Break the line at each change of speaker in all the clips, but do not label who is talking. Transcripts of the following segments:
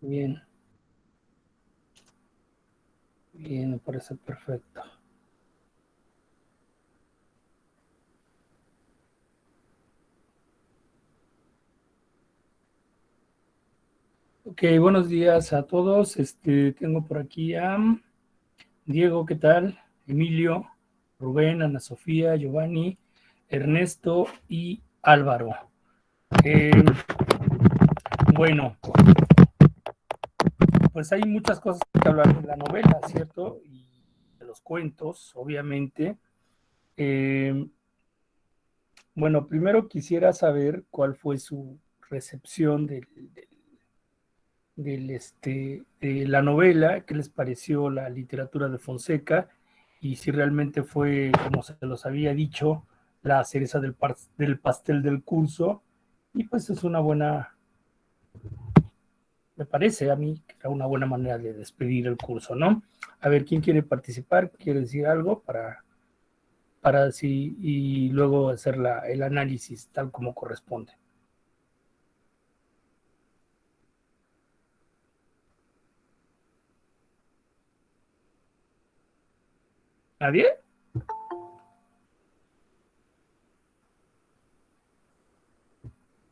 Bien, bien, me parece perfecto. Ok, buenos días a todos. Tengo por aquí a Diego, ¿qué tal? Emilio, Rubén, Ana Sofía, Giovanni, Ernesto y Álvaro. Eh, bueno, pues hay muchas cosas que hablar de la novela, ¿cierto? Y de los cuentos, obviamente. Eh, bueno, primero quisiera saber cuál fue su recepción de la novela, qué les pareció la literatura de Fonseca y si realmente fue, como se los había dicho, la cereza del pastel del curso. Y pues es una buena, me parece a mí que era una buena manera de despedir el curso, ¿no? A ver, ¿quién quiere participar? ¿Quiere decir algo para así y luego hacer el análisis tal como corresponde? ¿Nadie?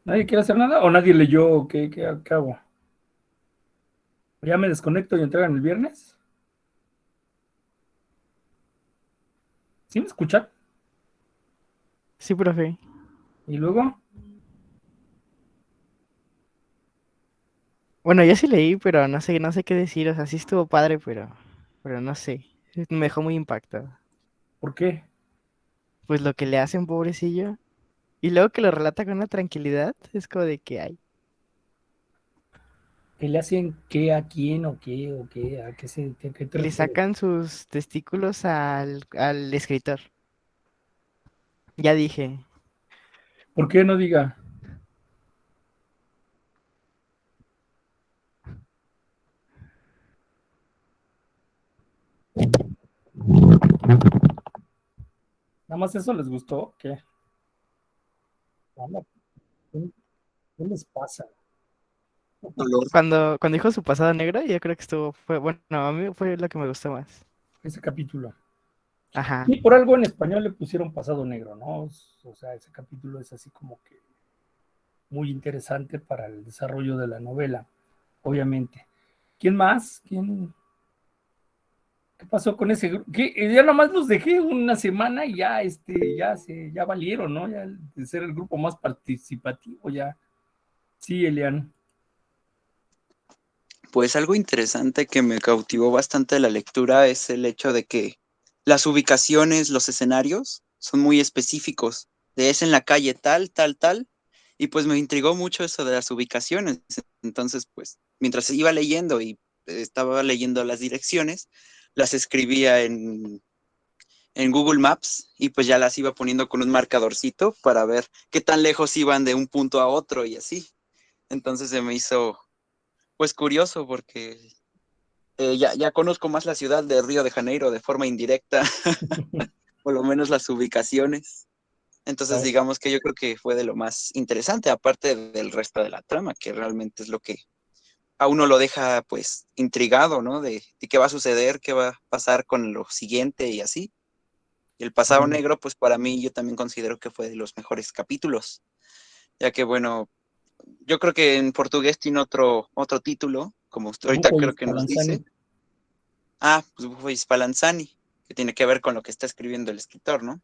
¿Nadie quiere hacer nada? ¿O nadie leyó? ¿Qué hago? ¿Ya me desconecto y entregan el viernes? ¿Sí me escuchan?
Sí, profe.
Y luego,
Bueno, yo sí leí, pero no sé qué decir. O sea, sí estuvo padre, pero no sé. Me dejó muy impactado.
¿por qué?
Pues lo que le hacen, pobrecillo. Y luego que lo relata con una tranquilidad, es como de que hay.
¿Qué le hacen qué a quién o qué o qué? ¿A qué te
Le
refieres?
sacan sus testículos al escritor. Ya dije.
¿Por qué no diga? ¿Nada más eso les gustó? ¿Qué? Anda, ¿qué les pasa?
Dolor.
Cuando dijo su pasado negro, yo creo que bueno, a mí fue lo que me gustó más.
Ese capítulo.
Ajá.
Y por algo en español le pusieron pasado negro, ¿no? O sea, ese capítulo es así como que muy interesante para el desarrollo de la novela, obviamente. ¿Quién más? ¿Qué pasó con ese grupo? Ya nomás los dejé una semana y ya, ya valieron, ¿no? Ya de ser el grupo más participativo, ya. Sí, Elian.
Pues algo interesante que me cautivó bastante de la lectura es el hecho de que las ubicaciones, los escenarios son muy específicos. De es en la calle tal, tal, tal. Y pues me intrigó mucho eso de las ubicaciones. Entonces, pues, mientras iba leyendo y estaba leyendo las direcciones, las escribía en Google Maps y pues ya las iba poniendo con un marcadorcito para ver qué tan lejos iban de un punto a otro y así. Entonces se me hizo pues curioso porque ya conozco más la ciudad de Río de Janeiro de forma indirecta, por lo menos las ubicaciones. Entonces,
Claro.
digamos que yo creo que fue de lo más interesante, aparte del resto de la trama, que realmente es lo que a uno lo deja pues intrigado, ¿no? De qué va a suceder, qué va a pasar con lo siguiente y así. Y el pasado
Claro.
negro, pues para mí yo también considero que fue de los mejores capítulos, ya que bueno, yo creo que en portugués tiene otro título, como usted ahorita
Bufo y
creo que nos
Spallanzani.
dice. Pues fue Spallanzani, que tiene que ver con lo que está escribiendo el escritor, ¿no?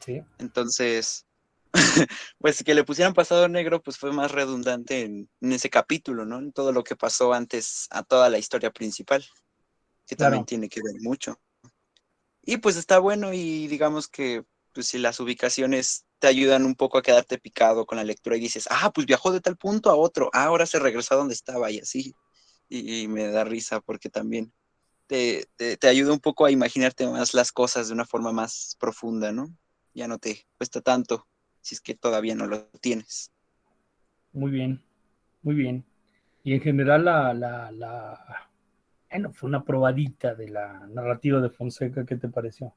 Sí.
Entonces, pues que le pusieran pasado negro, pues fue más redundante en ese capítulo, ¿no? En todo lo que pasó antes a toda la historia principal, que también
Claro.
tiene que ver mucho. Y pues está bueno y digamos que pues si las ubicaciones te ayudan un poco a quedarte picado con la lectura y dices, pues viajó de tal punto a otro, ahora se regresó a donde estaba y así. Y me da risa porque también te ayuda un poco a imaginarte más las cosas de una forma más profunda, ¿no? Ya no te cuesta tanto si es que todavía no lo tienes.
Muy bien. Muy bien. Y en general bueno, fue una probadita de la narrativa de Fonseca. ¿Qué te pareció?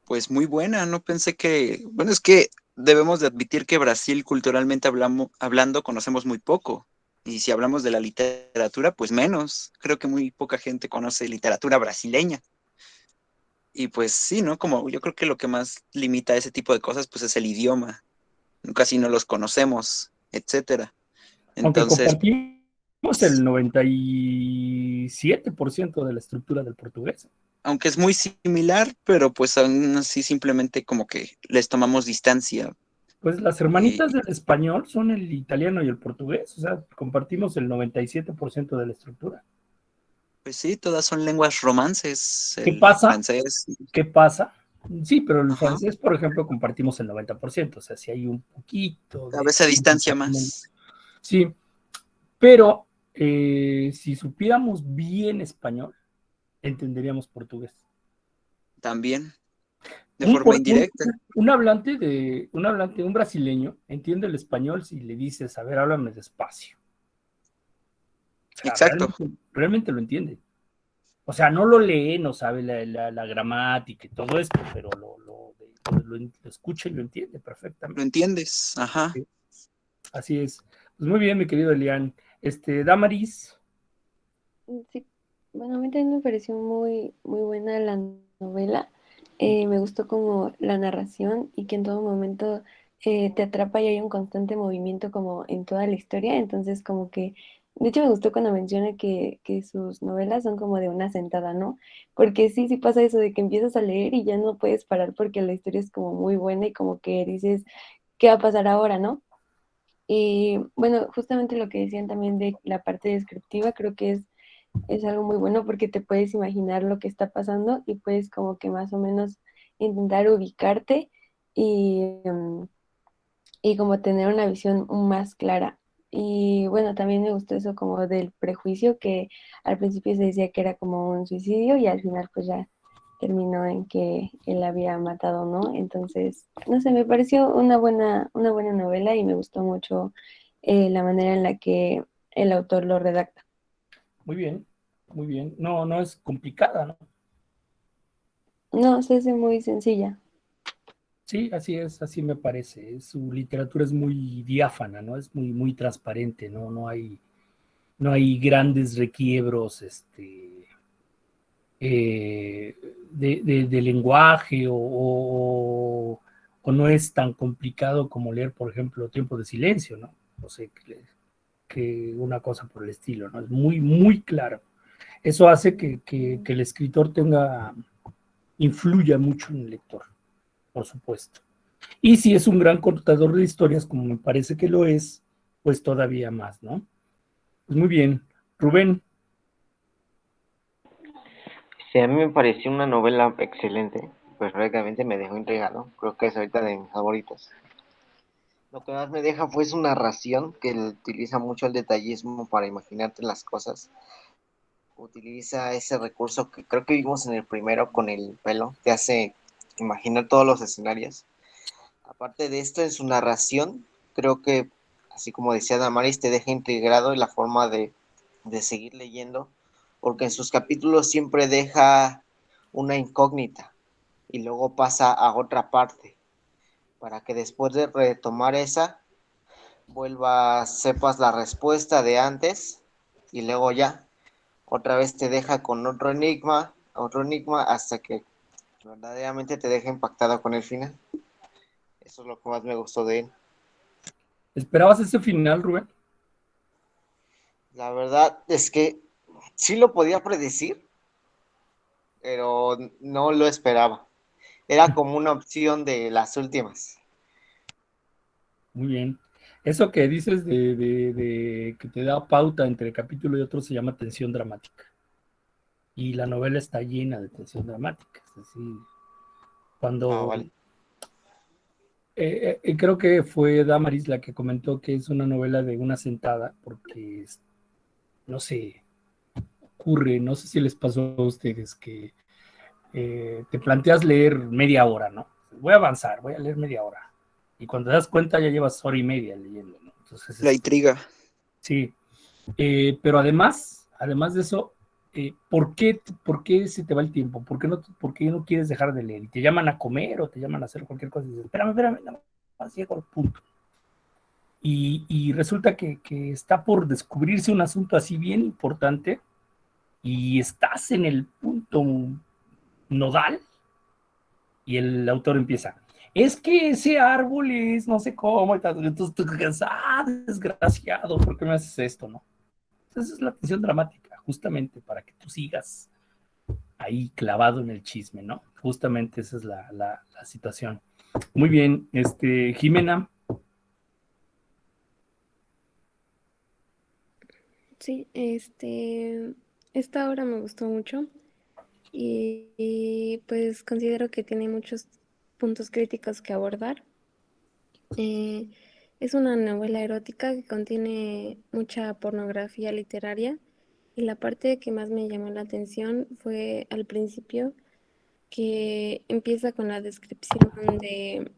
Pues muy buena, no pensé que, bueno, es que debemos de admitir que Brasil culturalmente hablando conocemos muy poco. Y si hablamos de la literatura, pues menos. Creo que muy poca gente conoce literatura brasileña. Y pues sí, ¿no? Como yo creo que lo que más limita ese tipo de cosas, pues es el idioma. Casi no los conocemos, etcétera.
Aunque
Entonces,
compartimos el 97% de la estructura del portugués.
aunque es muy similar, pero pues aún así simplemente como que les tomamos distancia.
Pues las
Y
hermanitas del español son el italiano y el portugués, o sea, compartimos el 97% de la estructura.
pues sí, todas son lenguas romances,
¿Qué
el
pasa?
francés.
¿Qué pasa? Sí, pero el
Ajá.
francés, por ejemplo, compartimos el 90%, o sea, si hay un poquito
A
de...
veces a distancia más.
Sí, pero si supiéramos bien español, entenderíamos portugués.
También, de
Un,
forma
por- un,
indirecta.
un brasileño entiende el español si le dices, a ver, háblame despacio. O sea,
Exacto,
realmente lo entiende. O sea, no lo lee, no sabe la gramática y todo esto, pero lo escucha y lo entiende
lo
perfectamente.
entiendes. Ajá.
Sí, así es. Pues muy bien, mi querido Elian. Damaris,
Sí, bueno, a mí también me pareció muy buena la novela. Me gustó como la narración y que en todo momento te atrapa y hay un constante movimiento como en toda la historia. Entonces, como que, de hecho, me gustó cuando menciona que sus novelas son como de una sentada, ¿no? Porque sí pasa eso de que empiezas a leer y ya no puedes parar porque la historia es como muy buena y como que dices, ¿qué va a pasar ahora, no? Y bueno, justamente lo que decían también de la parte descriptiva, creo que es algo muy bueno porque te puedes imaginar lo que está pasando y puedes como que más o menos intentar ubicarte y, y como tener una visión más clara. Y bueno, también me gustó eso como del prejuicio, que al principio se decía que era como un suicidio y al final pues ya terminó en que él había matado, ¿no? Entonces, no sé, me pareció una buena novela y me gustó mucho la manera en la que el autor lo redacta.
muy bien, muy bien. No, no es complicada, ¿no?
No, se hace muy sencilla.
Sí, así es, así me parece. Su literatura es muy diáfana, ¿no? Es muy transparente, ¿no? No hay grandes requiebros, de lenguaje o no es tan complicado como leer, por ejemplo, Tiempo de Silencio, ¿no? O sea, que una cosa por el estilo, ¿no? Es muy claro. Eso hace que el escritor influya mucho en el lector, por supuesto. Y si es un gran contador de historias, como me parece que lo es, pues todavía más, ¿no? Pues muy bien. Rubén,
Sí, a mí me pareció una novela excelente, pues prácticamente me dejó intrigado, creo que es ahorita de mis favoritos. Lo que más me deja fue su narración, que utiliza mucho el detallismo para imaginarte las cosas. Utiliza ese recurso que creo que vimos en el primero con el pelo, te hace imaginar todos los escenarios. Aparte de esto, en su narración, creo que, así como decía Damaris, te deja integrado en la forma de seguir leyendo, porque en sus capítulos siempre deja una incógnita y luego pasa a otra parte, para que después de retomar esa, vuelvas, sepas la respuesta de antes y luego ya, otra vez te deja con otro enigma hasta que verdaderamente te deja impactada con el final. Eso es lo que más me gustó de él.
¿esperabas ese final, Rubén?
La verdad es que sí lo podía predecir, pero no lo esperaba. Era como una opción de las últimas.
Muy bien. Eso que dices de que te da pauta entre capítulo y otro se llama tensión dramática. Y la novela está llena de tensión dramática. Es decir,
Ah,
cuando
vale.
creo que fue Damaris la que comentó que es una novela de una sentada, porque no sé, ocurre, no sé si les pasó a ustedes que te planteas leer media hora, ¿no? Voy a avanzar, voy a leer media hora. Y cuando te das cuenta ya llevas hora y media leyendo, ¿no? Entonces,
La intriga.
sí. Pero además de eso, ¿por qué se te va el tiempo? ¿Por qué no quieres dejar de leer? Y te llaman a comer o te llaman a hacer cualquier cosa y dices, espérame, no, más llego al punto. y resulta que está por descubrirse un asunto así bien importante y estás en el punto nodal y el autor empieza, es que ese árbol es no sé cómo, entonces tú quedas, desgraciado, ¿por qué me haces esto, no? Esa es la tensión dramática, justamente para que tú sigas ahí clavado en el chisme, ¿no? Justamente esa es la situación. Muy bien, Jimena.
Sí, esta obra me gustó mucho y, pues considero que tiene muchos puntos críticos que abordar. Eh, es una novela erótica que contiene mucha pornografía literaria y la parte que más me llamó la atención fue al principio que empieza con la descripción de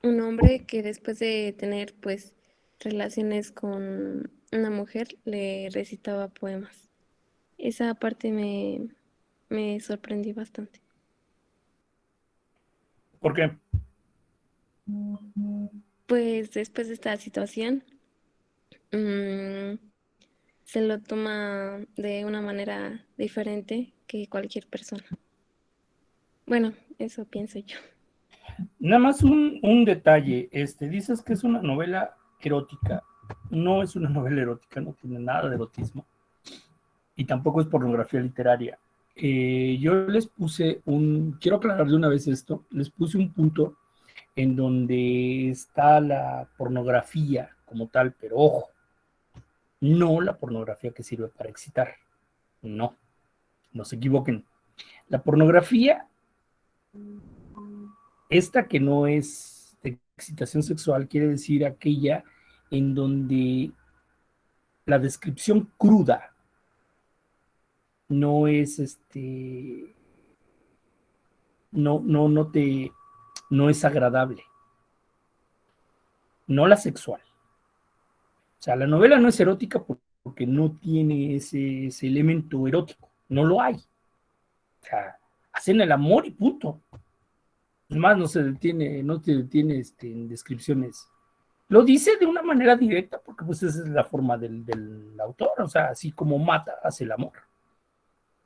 un hombre que después de tener pues relaciones con una mujer le recitaba poemas. Esa parte me sorprendió bastante.
¿Por qué?
Pues después de esta situación, mm, se lo toma de una manera diferente que cualquier persona. Bueno, eso pienso yo.
Nada más un detalle, dices que es una novela erótica, no es una novela erótica, no tiene nada de erotismo y tampoco es pornografía literaria. Yo les puse quiero aclarar de una vez esto, les puse un punto en donde está la pornografía como tal, pero ojo, no la pornografía que sirve para excitar, no se equivoquen. La pornografía, esta que no es de excitación sexual, quiere decir aquella en donde la descripción cruda no es no es agradable, no la sexual. O sea, la novela no es erótica porque no tiene ese elemento erótico, no lo hay. O sea, hacen el amor y punto. Además, no se detiene en descripciones. Lo dice de una manera directa porque pues esa es la forma del autor, o sea, así como mata, hace el amor.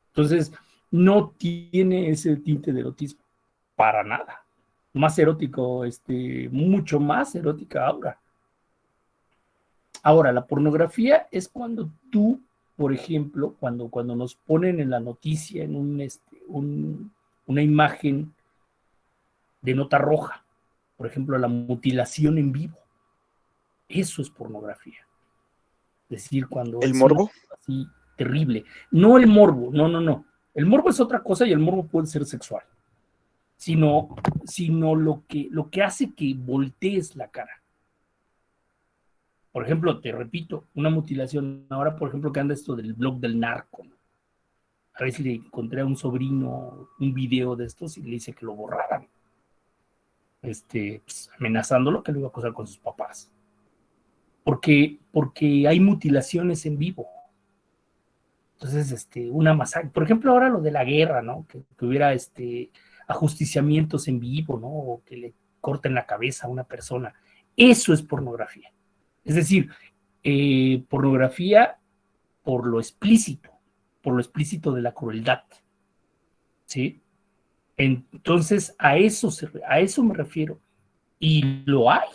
Entonces, no tiene ese tinte de erotismo, para nada. Más erótico, mucho más erótica ahora. Ahora, la pornografía es cuando tú, por ejemplo, cuando nos ponen en la noticia en una imagen de nota roja, por ejemplo, la mutilación en vivo. Eso es pornografía. Es decir, cuando
¿El
es
morbo?
una cosa así terrible. No el morbo, no. El morbo es otra cosa y el morbo puede ser sexual. Sino lo que hace que voltees la cara. Por ejemplo, te repito, una mutilación. Ahora, por ejemplo, que anda esto del blog del narco, ¿no? A veces le encontré a un sobrino un video de estos y le dice que lo borraran. Pues, amenazándolo que lo iba a acusar con sus papás. Porque hay mutilaciones en vivo. Entonces, una masacre. Por ejemplo, ahora lo de la guerra, ¿no? Que hubiera ajusticiamientos en vivo, ¿no? O que le corten la cabeza a una persona. Eso es pornografía. Es decir, pornografía por lo explícito de la crueldad. ¿Sí? Entonces, a eso me refiero. Y lo hay.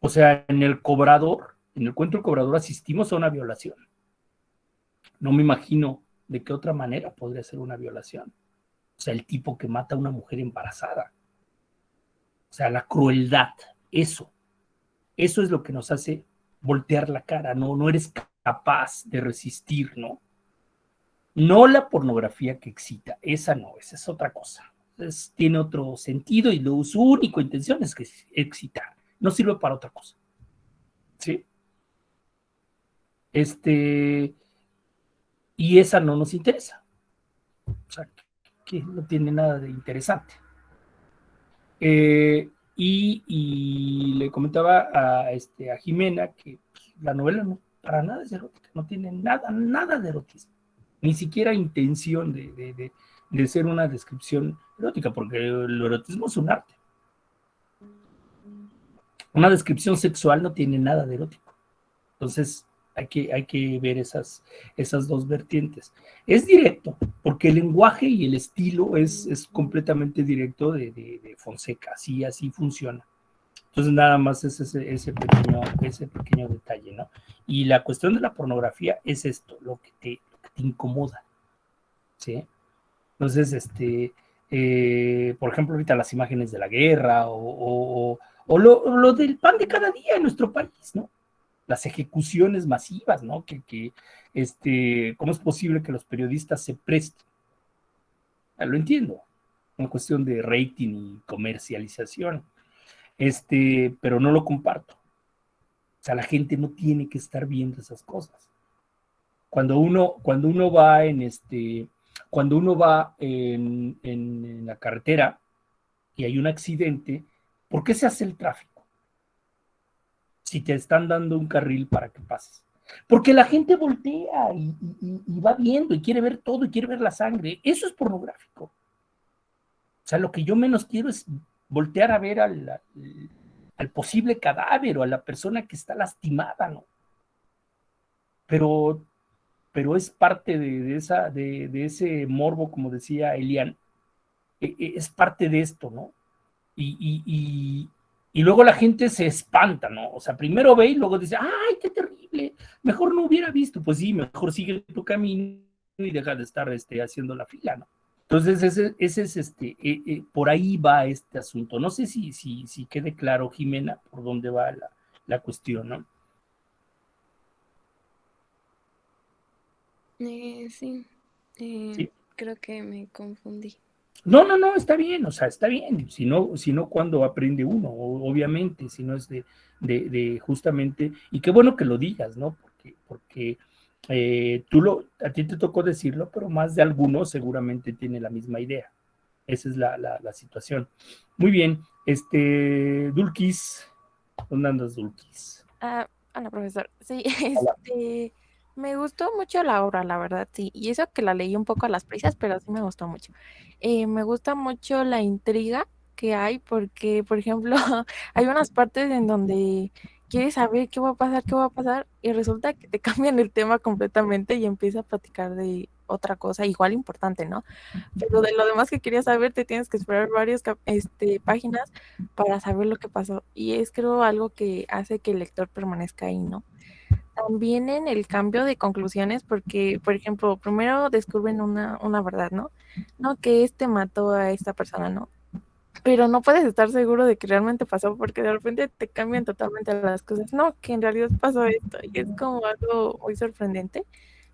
O sea, en el cuento del cobrador asistimos a una violación. No me imagino de qué otra manera podría ser una violación. O sea, el tipo que mata a una mujer embarazada. O sea, la crueldad, eso es lo que nos hace voltear la cara, no eres capaz de resistir, ¿no? No la pornografía que excita, esa no, esa es otra cosa. Tiene otro sentido y su única intención es que excitar, no sirve para otra cosa. ¿Sí? Y esa no nos interesa. O sea, que no tiene nada de interesante. Y le comentaba a Jimena que la novela no, para nada es erótica, no tiene nada de erotismo, ni siquiera intención de ser una descripción erótica, porque el erotismo es un arte. Una descripción sexual no tiene nada de erótico. Entonces, hay que ver esas dos vertientes. Es directo, porque el lenguaje y el estilo es completamente directo de Fonseca, así funciona. Entonces, nada más es ese pequeño detalle, ¿no? Y la cuestión de la pornografía es esto, lo que te incomoda, ¿sí? Entonces, por ejemplo, ahorita las imágenes de la guerra o lo del pan de cada día en nuestro país, ¿no? Las ejecuciones masivas, ¿no? ¿Cómo es posible que los periodistas se presten? Lo entiendo, una cuestión de rating y comercialización, pero no lo comparto. O sea, la gente no tiene que estar viendo esas cosas. Cuando uno va en la carretera y hay un accidente, ¿por qué se hace el tráfico? Si te están dando un carril para que pases. Porque la gente voltea y va viendo y quiere ver todo y quiere ver la sangre. Eso es pornográfico. O sea, lo que yo menos quiero es voltear a ver al posible cadáver o a la persona que está lastimada, ¿no? Pero es parte de ese morbo, como decía Elian, es parte de esto, ¿no? Y luego la gente se espanta, ¿no? O sea, primero ve y luego dice, ¡ay, qué terrible! Mejor no hubiera visto. Pues sí, mejor sigue tu camino y deja de estar haciendo la fila, ¿no? Entonces, ese es por ahí va este asunto. No sé si quede claro, Jimena, por dónde va la cuestión, ¿no?
Sí.
Sí.
Creo que me confundí.
No, está bien, o sea, está bien. Si no, ¿cuándo aprende uno? Obviamente, si no es de justamente, y qué bueno que lo digas, ¿no? Porque a ti te tocó decirlo, pero más de algunos seguramente tiene la misma idea. Esa es la situación. Muy bien, Dulquis, ¿dónde andas, Dulquis?
Hola, profesor. Sí,
Hola.
me gustó mucho la obra, la verdad, sí. Y eso que la leí un poco a las prisas, pero sí me gustó mucho. Me gusta mucho la intriga que hay porque, por ejemplo, hay unas partes en donde quieres saber qué va a pasar, y resulta que te cambian el tema completamente y empieza a platicar de otra cosa igual importante, ¿no? Pero de lo demás que querías saber, te tienes que esperar varias páginas para saber lo que pasó. Y es, creo, algo que hace que el lector permanezca ahí, ¿no? También en el cambio de conclusiones, porque, por ejemplo, primero descubren una verdad, ¿no? No, que mató a esta persona, ¿no? Pero no puedes estar seguro de que realmente pasó, porque de repente te cambian totalmente las cosas. No, que en realidad pasó esto, y es como algo muy sorprendente.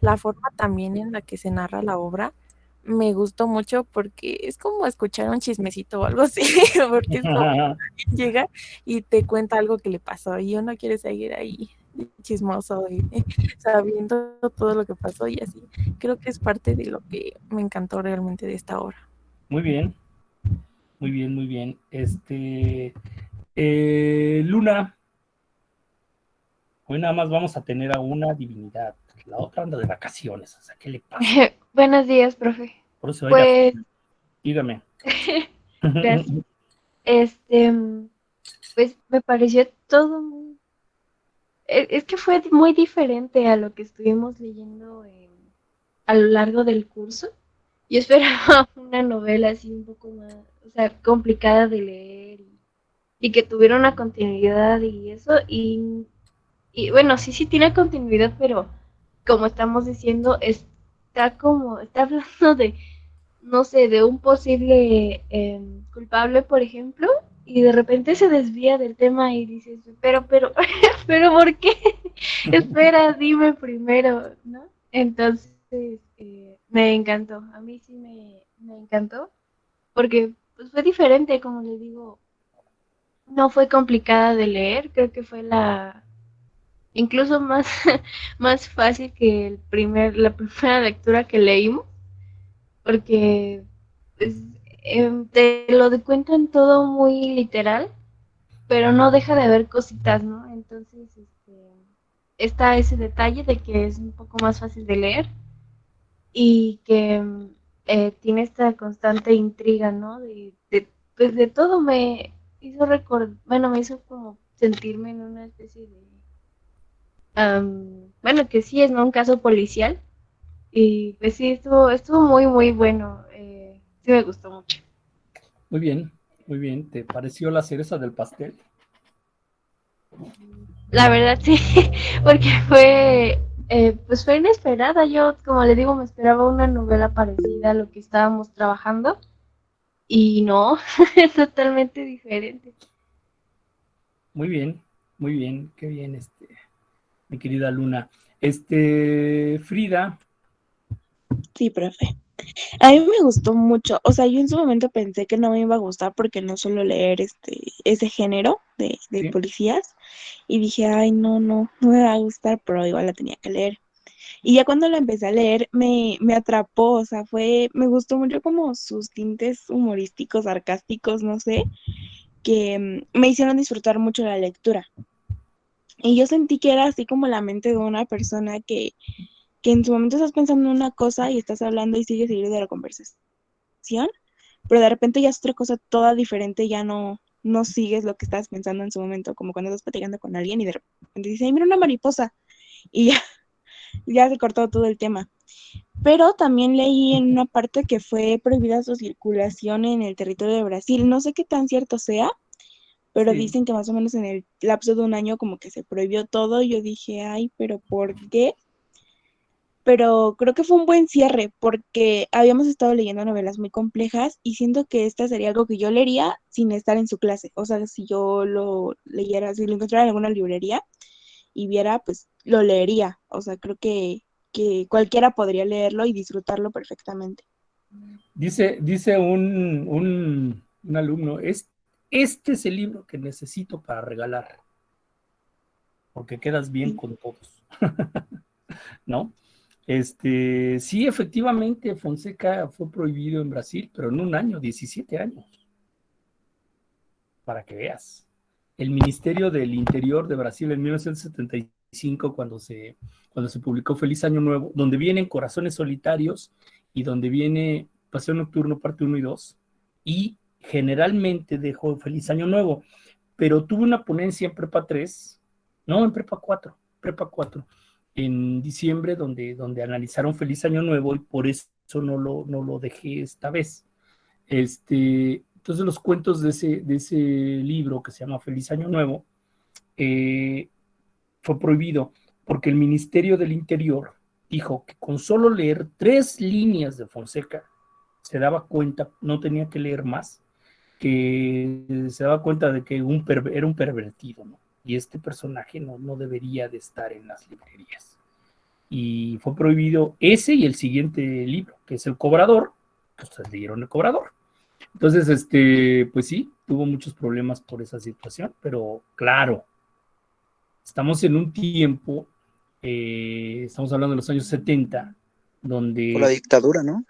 La forma también en la que se narra la obra me gustó mucho, porque es como escuchar un chismecito o algo así, porque es como alguien llega y te cuenta algo que le pasó y uno quiere seguir ahí chismoso y sabiendo todo lo que pasó y así. Creo que es parte de lo que me encantó realmente de esta obra.
Muy bien, muy bien, muy bien. Luna, hoy nada más vamos a tener a una divinidad, la otra anda de vacaciones, o sea, ¿qué le pasa?
Buenos días, profe.
Por eso,
Pues,
dígame.
gracias. Pues me pareció todo muy... Es que fue muy diferente a lo que estuvimos leyendo a lo largo del curso. Yo esperaba una novela así un poco más, o sea, complicada de leer y que tuviera una continuidad y eso. Y bueno, sí tiene continuidad, pero como estamos diciendo, está hablando de, no sé, de un posible culpable, por ejemplo, y de repente se desvía del tema y dices, pero, ¿por qué? Espera, dime primero, ¿no? Entonces, me encantó, a mí sí me encantó, porque pues fue diferente, como les digo, no fue complicada de leer, creo que fue incluso más, más fácil que la primera lectura que leímos, porque pues, te cuentan todo muy literal, pero no deja de haber cositas, ¿no? Entonces, está ese detalle de que es un poco más fácil de leer y que tiene esta constante intriga, ¿no? Pues de todo
hizo me hizo como sentirme en una especie de, bueno, que sí es, ¿no? Un caso policial. Y pues sí, estuvo muy, muy bueno. Sí me gustó mucho.
Muy bien, muy bien. ¿Te pareció la cereza del pastel?
La verdad sí, porque pues fue inesperada. Yo, como le digo, me esperaba una novela parecida a lo que estábamos trabajando y no, es totalmente diferente.
Muy bien, qué bien, mi querida Luna. Frida,
Sí, profe. A mí me gustó mucho, o sea, yo en su momento pensé que no me iba a gustar porque no suelo leer ese género de
¿sí?
policías y dije, ay, no me va a gustar, pero igual la tenía que leer. Y ya cuando la empecé a leer me atrapó, o sea, me gustó mucho como sus tintes humorísticos, sarcásticos, no sé, que me hicieron disfrutar mucho la lectura. Y yo sentí que era así como la mente de una persona que en su momento estás pensando en una cosa y estás hablando y sigues seguir de la conversación, pero de repente ya es otra cosa toda diferente, ya no sigues lo que estabas pensando en su momento, como cuando estás platicando con alguien y de repente dices, ay, mira una mariposa, y ya, ya se cortó todo el tema. Pero también leí en una parte que fue prohibida su circulación en el territorio de Brasil. No sé qué tan cierto sea, pero
Sí.
dicen que más o menos en el lapso de un año como que se prohibió todo. Y yo dije, ay, pero ¿por qué? Pero creo que fue un buen cierre porque habíamos estado leyendo novelas muy complejas y siento que esta sería algo que yo leería sin estar en su clase. O sea, si yo lo leyera, si lo encontrara en alguna librería y viera, pues lo leería. O sea, creo que cualquiera podría leerlo y disfrutarlo perfectamente.
Dice un alumno, este es el libro que necesito para regalar, porque quedas bien con todos, ¿no? Sí, efectivamente, Fonseca fue prohibido en Brasil, pero en un año, 17 años, para que veas. El Ministerio del Interior de Brasil en 1975, cuando se publicó Feliz Año Nuevo, donde vienen Corazones Solitarios y donde viene Paseo Nocturno parte 1 y 2, y generalmente dejó Feliz Año Nuevo, pero tuve una ponencia en Prepa 3, no, en Prepa 4 en diciembre, donde analizaron Feliz Año Nuevo y por eso no lo dejé esta vez. Entonces los cuentos de ese libro que se llama Feliz Año Nuevo fue prohibido porque el Ministerio del Interior dijo que con solo leer 3 líneas de Fonseca se daba cuenta, no tenía que leer más, que se daba cuenta de que era un pervertido, ¿no? Y este personaje no debería de estar en las librerías. Y fue prohibido ese y el siguiente libro, que es El Cobrador, que ustedes leyeron El Cobrador. Entonces, pues sí, tuvo muchos problemas por esa situación, pero claro, estamos en un tiempo, estamos hablando de los años 70,
Por la
donde
dictadura, ¿no?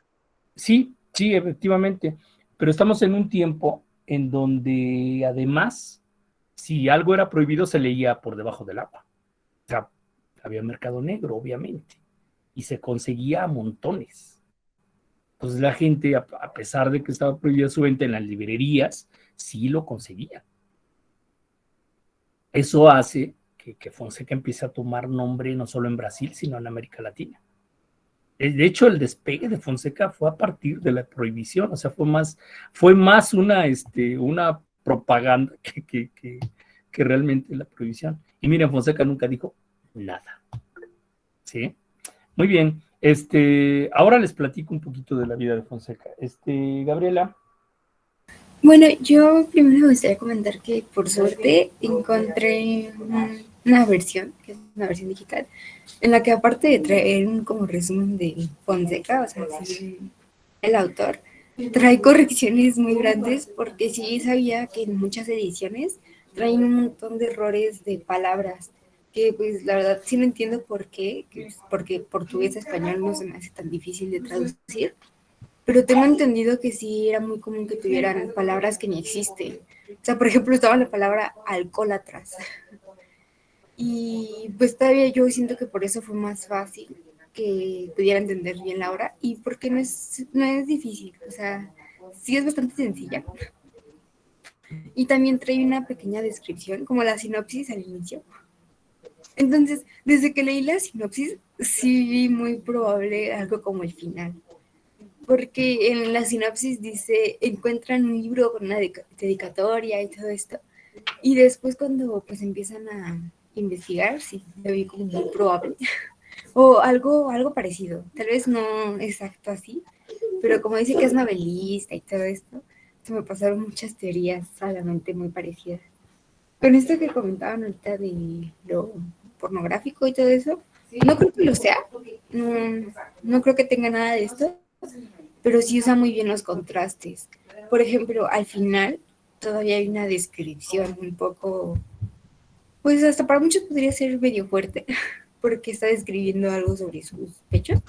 sí, sí, efectivamente, pero estamos en un tiempo en donde además, si algo era prohibido, se leía por debajo del agua. O sea, había mercado negro, obviamente, y se conseguía a montones. Entonces la gente, a pesar de que estaba prohibida su venta en las librerías, sí lo conseguía. Eso hace que Fonseca empiece a tomar nombre no solo en Brasil, sino en América Latina. De hecho, el despegue de Fonseca fue a partir de la prohibición, o sea, fue más una propaganda que realmente la prohibición. Y miren, Fonseca nunca dijo nada. ¿Sí? Muy bien. Ahora les platico un poquito de la vida de Fonseca. Gabriela.
Bueno, yo primero me gustaría comentar que por suerte encontré una versión, que es una versión digital, en la que aparte de traer un como resumen de Fonseca, o sea, sí, el autor, trae correcciones muy grandes porque sí sabía que en muchas ediciones traen un montón de errores de palabras que pues la verdad sí no entiendo por qué, que es porque portugués a español no se me hace tan difícil de traducir, pero tengo entendido que sí era muy común que tuvieran palabras que ni existen. O sea, por ejemplo, estaba la palabra alcohólatras. Y pues todavía yo siento que por eso fue más fácil que pudiera entender bien la obra y porque no es difícil. O sea, sí es bastante sencilla. y también trae una pequeña descripción, como la sinopsis al inicio. Entonces, desde que leí la sinopsis, sí vi muy probable algo como el final, porque en la sinopsis dice, encuentran un libro con una dedicatoria y todo esto, y después cuando pues empiezan a investigar, sí, lo vi como muy probable, o algo parecido, tal vez no exacto así, pero como dice que es novelista y todo esto, se me pasaron muchas teorías a la mente muy parecidas. Con esto que comentaban ahorita de lo pornográfico y todo eso, no creo que lo sea, no creo que tenga nada de esto, pero sí usa muy bien los contrastes. Por ejemplo, al final todavía hay una descripción un poco, pues hasta para muchos podría ser medio fuerte, porque está describiendo algo sobre sus pechos.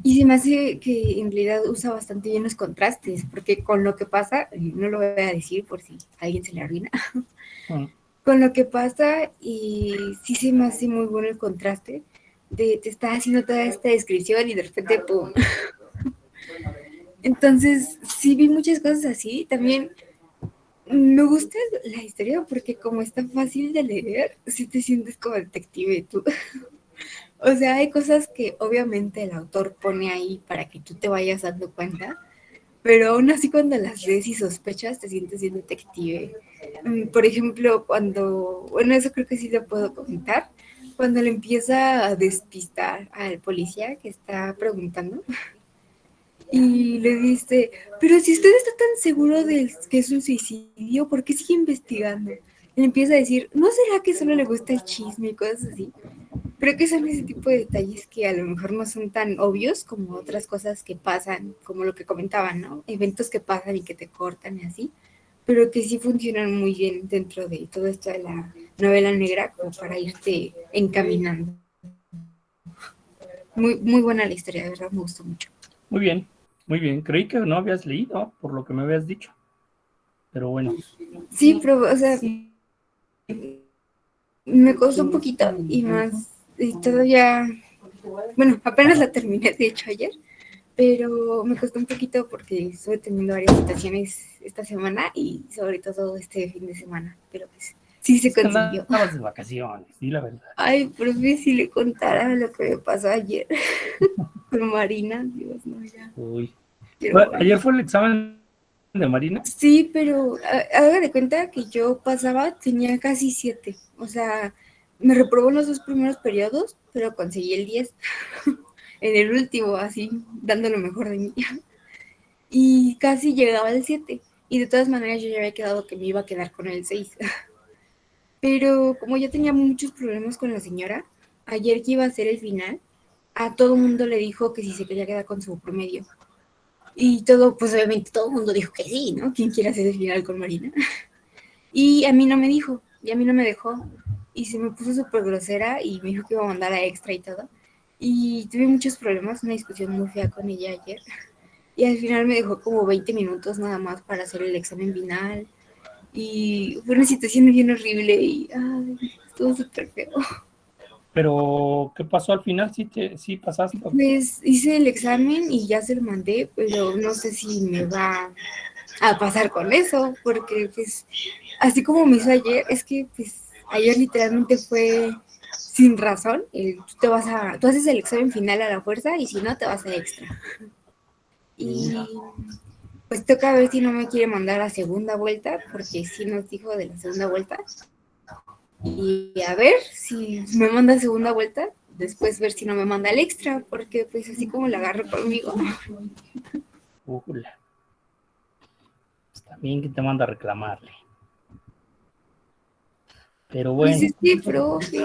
Y se me hace que en realidad usa bastante bien los contrastes, porque con lo que pasa, no lo voy a decir por si a alguien se le arruina, con lo que pasa y sí se me hace muy bueno el contraste de te está haciendo toda esta descripción y de repente ¡pum! Entonces sí vi muchas cosas así. También me gusta la historia porque como está fácil de leer, sí te sientes como detective tú. O sea, hay cosas que obviamente el autor pone ahí para que tú te vayas dando cuenta, pero aún así cuando las lees y sospechas te sientes bien detective. Por ejemplo, bueno, eso creo que sí te puedo comentar, cuando le empieza a despistar al policía que está preguntando y le dice, pero si usted está tan seguro de que es un suicidio, ¿por qué sigue investigando? Y le empieza a decir, ¿no será que solo le gusta el chisme y cosas así? Creo que son ese tipo de detalles que a lo mejor no son tan obvios como otras cosas que pasan, como lo que comentaban, ¿no? Eventos que pasan y que te cortan y así, pero que sí funcionan muy bien dentro de todo esto de la novela negra como para irte encaminando. Muy, muy buena la historia, de verdad me gustó mucho.
Muy bien, muy bien. Creí que no habías leído por lo que me habías dicho, pero bueno.
Sí, pero, o sea, me costó un poquito y más, y todavía, bueno, apenas la terminé, de hecho, ayer, pero me costó un poquito porque estuve teniendo varias situaciones esta semana y sobre todo este fin de semana, pero pues sí se consiguió.
Estabas de vacaciones, sí, la verdad.
Ay, profe, si le contara lo que me pasó ayer con Marina, Dios, no, ya.
Uy.
Pero
¿Ayer fue el examen de Marina?
sí, pero haga de cuenta que yo pasaba, tenía casi 7, o sea, me reprobó en los 2 primeros periodos, pero conseguí el 10 en el último, así, dando lo mejor de mí. Y casi llegaba al 7, y de todas maneras yo ya había quedado que me iba a quedar con el 6. Pero como yo tenía muchos problemas con la señora, ayer que iba a ser el final, a todo el mundo le dijo que si se quería quedar con su promedio. Y todo, pues obviamente todo el mundo dijo que sí, ¿no? ¿Quién quiere hacer el final con Marina? Y a mí no me dijo, y a mí no me dejó. Y se me puso súper grosera y me dijo que iba a mandar a extra y todo. Y tuve muchos problemas, una discusión muy fea con ella ayer. Y al final me dejó como 20 minutos nada más para hacer el examen final. Y fue una situación bien horrible y estuvo súper feo.
Pero, ¿qué pasó al final? ¿Sí pasaste?
Pues hice el examen y ya se lo mandé, pero no sé si me va a pasar con eso, porque pues así como me hizo ayer, es que pues ayer literalmente fue sin razón, tú haces el examen final a la fuerza y si no te vas a extra. Y pues toca ver si no me quiere mandar a segunda vuelta, porque sí nos dijo de la segunda vuelta. Y a ver si me manda a segunda vuelta, después ver si no me manda el extra, porque pues así como la agarro conmigo.
Pues también que te manda a reclamarle. Pero bueno.
Pues sí, profe.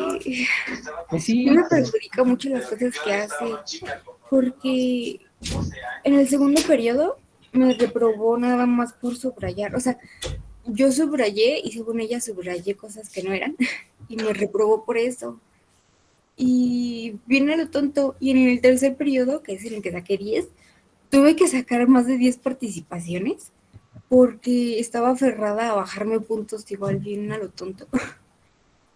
Pues sí.
Me perjudica mucho las cosas que hace, porque en el segundo periodo me reprobó nada más por subrayar. O sea, yo subrayé y según ella subrayé cosas que no eran y me reprobó por eso. Y viene lo tonto. Y en el tercer periodo, que es en el que saqué 10, tuve que sacar más de 10 participaciones porque estaba aferrada a bajarme puntos igual bien a lo tonto.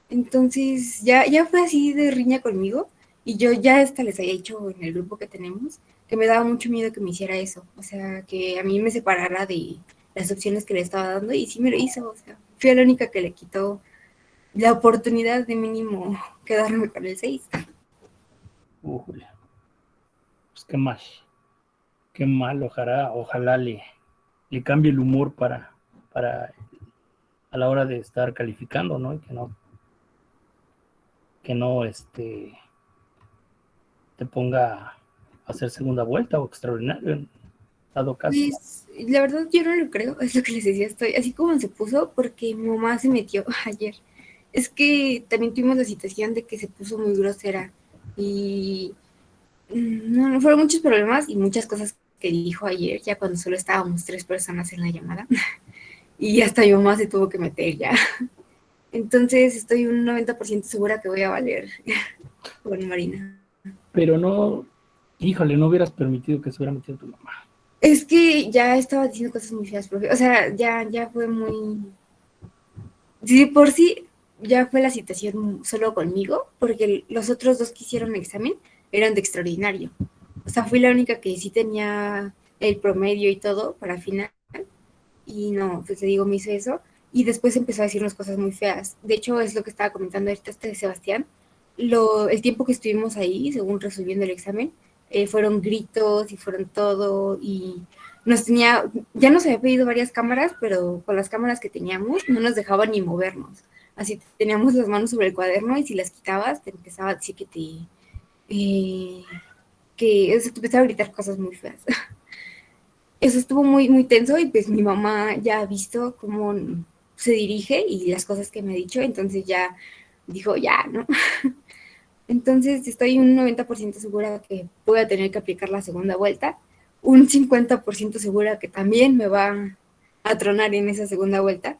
Entonces ya fue así de riña conmigo y yo ya hasta les había dicho en el grupo que tenemos que me daba mucho miedo que me hiciera eso, o sea, que a mí me separara de las opciones que le estaba dando y sí me lo hizo, o sea, fui la única que le quitó la oportunidad de mínimo quedarme con el 6.
Ujule. Pues qué mal, ojalá le cambie el humor para a la hora de estar calificando, ¿no? Y que no te ponga a hacer segunda vuelta o extraordinario en dado caso.
Pues, la verdad yo no lo creo, es lo que les decía, estoy así como se puso porque mi mamá se metió ayer. Es que también tuvimos la situación de que se puso muy grosera y no fueron muchos problemas y muchas cosas que dijo ayer, ya cuando solo estábamos 3 personas en la llamada y hasta mi mamá se tuvo que meter ya. Entonces estoy un 90% segura que voy a valer con Marina.
Pero no, híjole, no hubieras permitido que se hubiera metido tu mamá.
Es que ya estaba diciendo cosas muy feas, profe. O sea, ya fue muy... Sí, por sí, ya fue la situación solo conmigo, porque los otros 2 que hicieron el examen eran de extraordinario. O sea, fui la única que sí tenía el promedio y todo para final. Y no, pues te digo, me hizo eso. Y después empezó a decirnos cosas muy feas. De hecho, es lo que estaba comentando ahorita Sebastián. El tiempo que estuvimos ahí, según resolviendo el examen, fueron gritos y fueron todo. Y ya nos había pedido varias cámaras, pero con las cámaras que teníamos no nos dejaban ni movernos. Así teníamos las manos sobre el cuaderno y si las quitabas te empezaba a decir te empezaba a gritar cosas muy feas. Eso estuvo muy, muy tenso y pues mi mamá ya ha visto cómo se dirige y las cosas que me ha dicho, entonces ya dijo, ya, ¿no? Entonces estoy un 90% segura que voy a tener que aplicar la segunda vuelta, un 50% segura que también me va a tronar en esa segunda vuelta,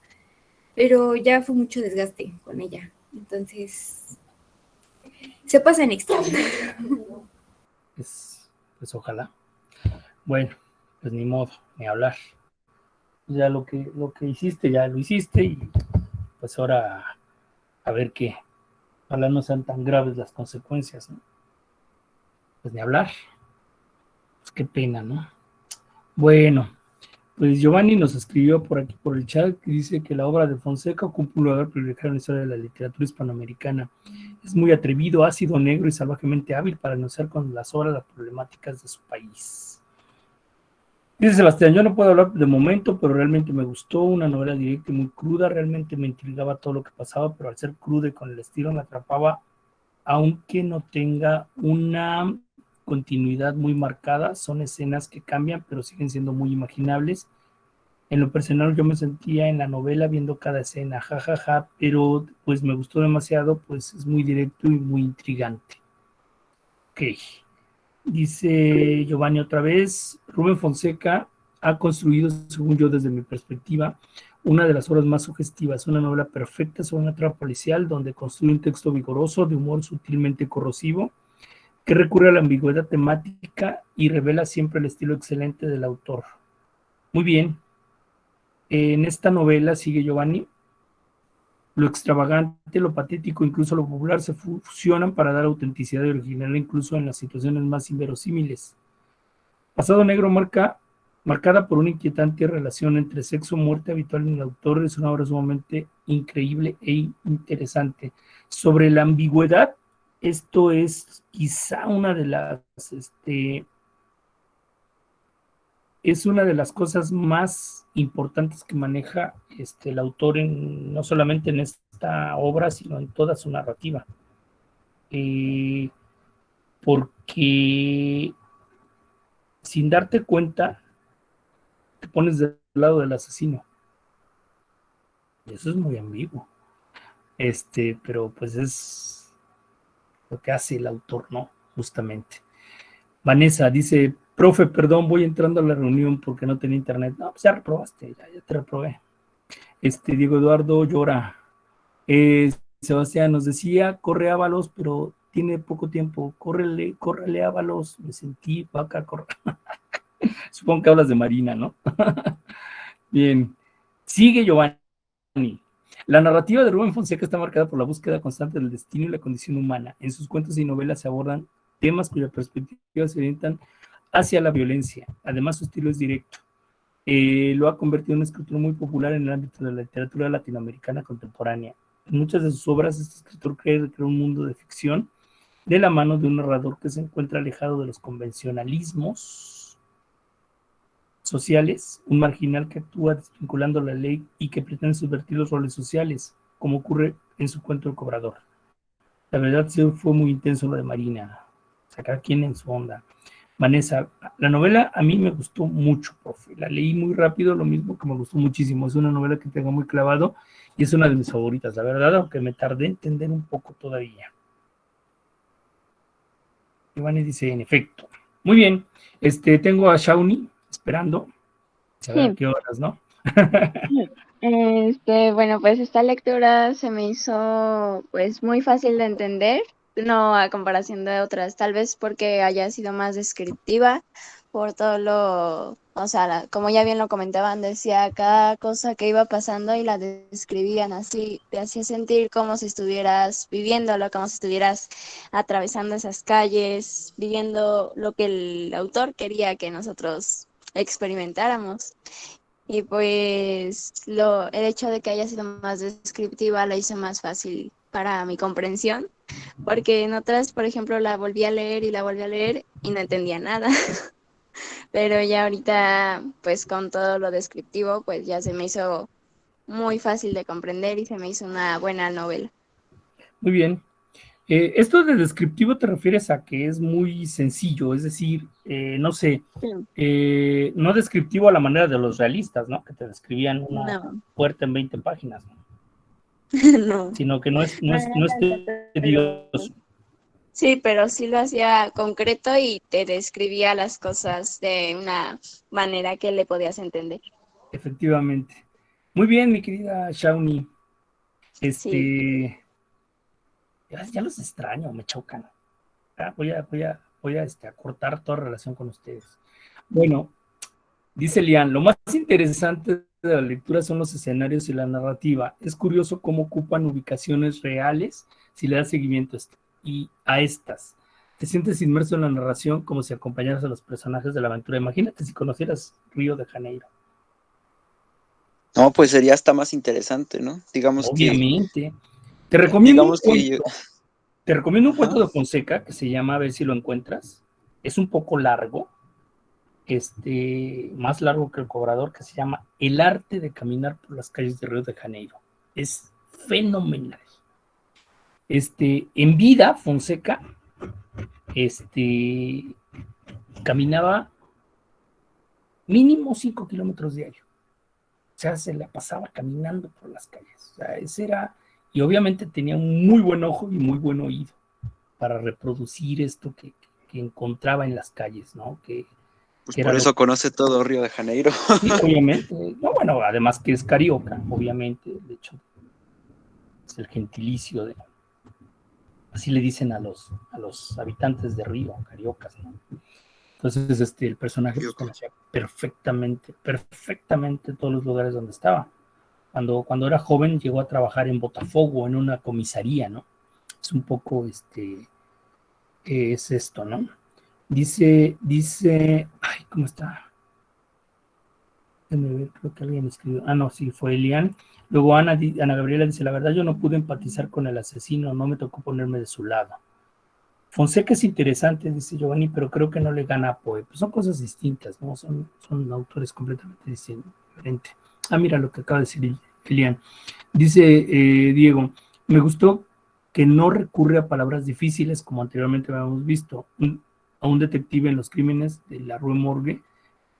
pero ya fue mucho desgaste con ella, entonces se pasa en extra.
Pues ojalá. Bueno, pues ni modo, ni hablar. Ya lo que hiciste, ya lo hiciste y pues ahora a ver qué. Ojalá no sean tan graves las consecuencias, ¿no? Pues ni hablar. Pues qué pena, ¿no? Bueno, pues Giovanni nos escribió por aquí por el chat que dice que la obra de Fonseca ocupa un lugar privilegiado en la historia de la literatura hispanoamericana. Es muy atrevido, ácido, negro y salvajemente hábil para anunciar con las obras las problemáticas de su país. Dice Sebastián, yo no puedo hablar de momento, pero realmente me gustó, una novela directa y muy cruda, realmente me intrigaba todo lo que pasaba, pero al ser cruda y con el estilo me atrapaba, aunque no tenga una continuidad muy marcada, son escenas que cambian, pero siguen siendo muy imaginables. En lo personal yo me sentía en la novela viendo cada escena, jajaja, pero pues me gustó demasiado, pues es muy directo y muy intrigante. Ok. Dice Giovanni otra vez, Rubén Fonseca ha construido, según yo desde mi perspectiva, una de las obras más sugestivas, una novela perfecta sobre una trama policial donde construye un texto vigoroso, de humor sutilmente corrosivo, que recurre a la ambigüedad temática y revela siempre el estilo excelente del autor. Muy bien, en esta novela, sigue Giovanni, lo extravagante, lo patético, incluso lo popular se fusionan para dar autenticidad y originalidad incluso en las situaciones más inverosímiles. Pasado Negro marcada por una inquietante relación entre sexo y muerte habitual en el autor, es una obra sumamente increíble e interesante. Sobre la ambigüedad, esto es quizá una de las es una de las cosas más importantes que maneja el autor no solamente en esta obra, sino en toda su narrativa. Porque sin darte cuenta, te pones del lado del asesino. Y eso es muy ambiguo. Pero pues es lo que hace el autor, ¿no? Justamente. Vanessa dice, profe, perdón, voy entrando a la reunión porque no tenía internet. No, pues ya reprobaste, ya te reprobé. Diego Eduardo llora. Sebastián nos decía, corre Ábalos, pero tiene poco tiempo. Córrele Ábalos, me sentí vaca, corre. Supongo que hablas de Marina, ¿no? Bien. Sigue Giovanni. La narrativa de Rubén Fonseca está marcada por la búsqueda constante del destino y la condición humana. En sus cuentos y novelas se abordan temas cuya perspectiva se orientan hacia la violencia. Además, su estilo es directo. lo ha convertido en un escritor muy popular en el ámbito de la literatura latinoamericana contemporánea. En muchas de sus obras, este escritor cree un mundo de ficción de la mano de un narrador que se encuentra alejado de los convencionalismos sociales, un marginal que actúa desvinculando la ley y que pretende subvertir los roles sociales, como ocurre en su cuento El Cobrador. La verdad sí fue muy intenso lo de Marina, sacar quien en su onda. Vanessa, la novela a mí me gustó mucho, profe. La leí muy rápido, lo mismo que me gustó muchísimo. Es una novela que tengo muy clavado y es una de mis favoritas, la verdad, aunque me tardé en entender un poco todavía. Giovanni dice, en efecto. Muy bien, tengo a Shawnee esperando. A ver qué horas, ¿no?
Bueno, pues esta lectura se me hizo pues muy fácil de entender, no a comparación de otras, tal vez porque haya sido más descriptiva por todo o sea, como ya bien lo comentaban, decía cada cosa que iba pasando y la describían así, te hacía sentir como si estuvieras viviéndolo, como si estuvieras atravesando esas calles, viviendo lo que el autor quería que nosotros experimentáramos. Y pues el hecho de que haya sido más descriptiva lo hizo más fácil para mi comprensión, porque en otras, por ejemplo, la volví a leer y la volví a leer y no entendía nada. Pero ya ahorita, pues con todo lo descriptivo, pues ya se me hizo muy fácil de comprender y se me hizo una buena novela.
Muy bien. Esto de descriptivo te refieres a que es muy sencillo, es decir, no sé, no descriptivo a la manera de los realistas, ¿no? Que te describían una puerta en 20 páginas, ¿no?
No.
Sino que no es tedioso.
Sí, pero sí lo hacía concreto y te describía las cosas de una manera que le podías entender.
Efectivamente. Muy bien, mi querida Shawnee. Ya los extraño, me chocan. Voy a cortar toda relación con ustedes. Bueno, dice Lian, lo más interesante de la lectura son los escenarios y la narrativa. Es curioso cómo ocupan ubicaciones reales si le das seguimiento a estas. Te sientes inmerso en la narración como si acompañaras a los personajes de la aventura. Imagínate si conocieras Río de Janeiro.
No, pues sería hasta más interesante, ¿no? Digamos
obviamente. Te recomiendo un cuento de Fonseca que se llama, a ver si lo encuentras. Es un poco largo, más largo que El Cobrador, que se llama El arte de caminar por las calles de Río de Janeiro. Es fenomenal. En vida, Fonseca, caminaba mínimo 5 kilómetros diarios. O sea, se la pasaba caminando por las calles. O sea, ese era, y obviamente tenía un muy buen ojo y muy buen oído para reproducir esto que encontraba en las calles, ¿no?
Pues por eso conoce todo Río de Janeiro.
Sí, obviamente. No, bueno, además que es carioca, obviamente, de hecho, es el gentilicio de, así le dicen a los habitantes de Río, cariocas, ¿no? Entonces, el personaje los conocía perfectamente todos los lugares donde estaba. Cuando era joven llegó a trabajar en Botafogo, en una comisaría, ¿no? Es un poco, es esto, ¿no? Dice, ay, ¿cómo está? Déjame ver, creo que alguien escribió. No, sí, fue Elian. Luego Ana Gabriela dice, la verdad yo no pude empatizar con el asesino, no me tocó ponerme de su lado. Fonseca es interesante, dice Giovanni, pero creo que no le gana a Poe. Pues son cosas distintas, ¿no? Son autores completamente diferentes. Mira lo que acaba de decir Elian. Dice Diego, me gustó que no recurre a palabras difíciles como anteriormente habíamos visto. A un detective en los crímenes de la Rue Morgue,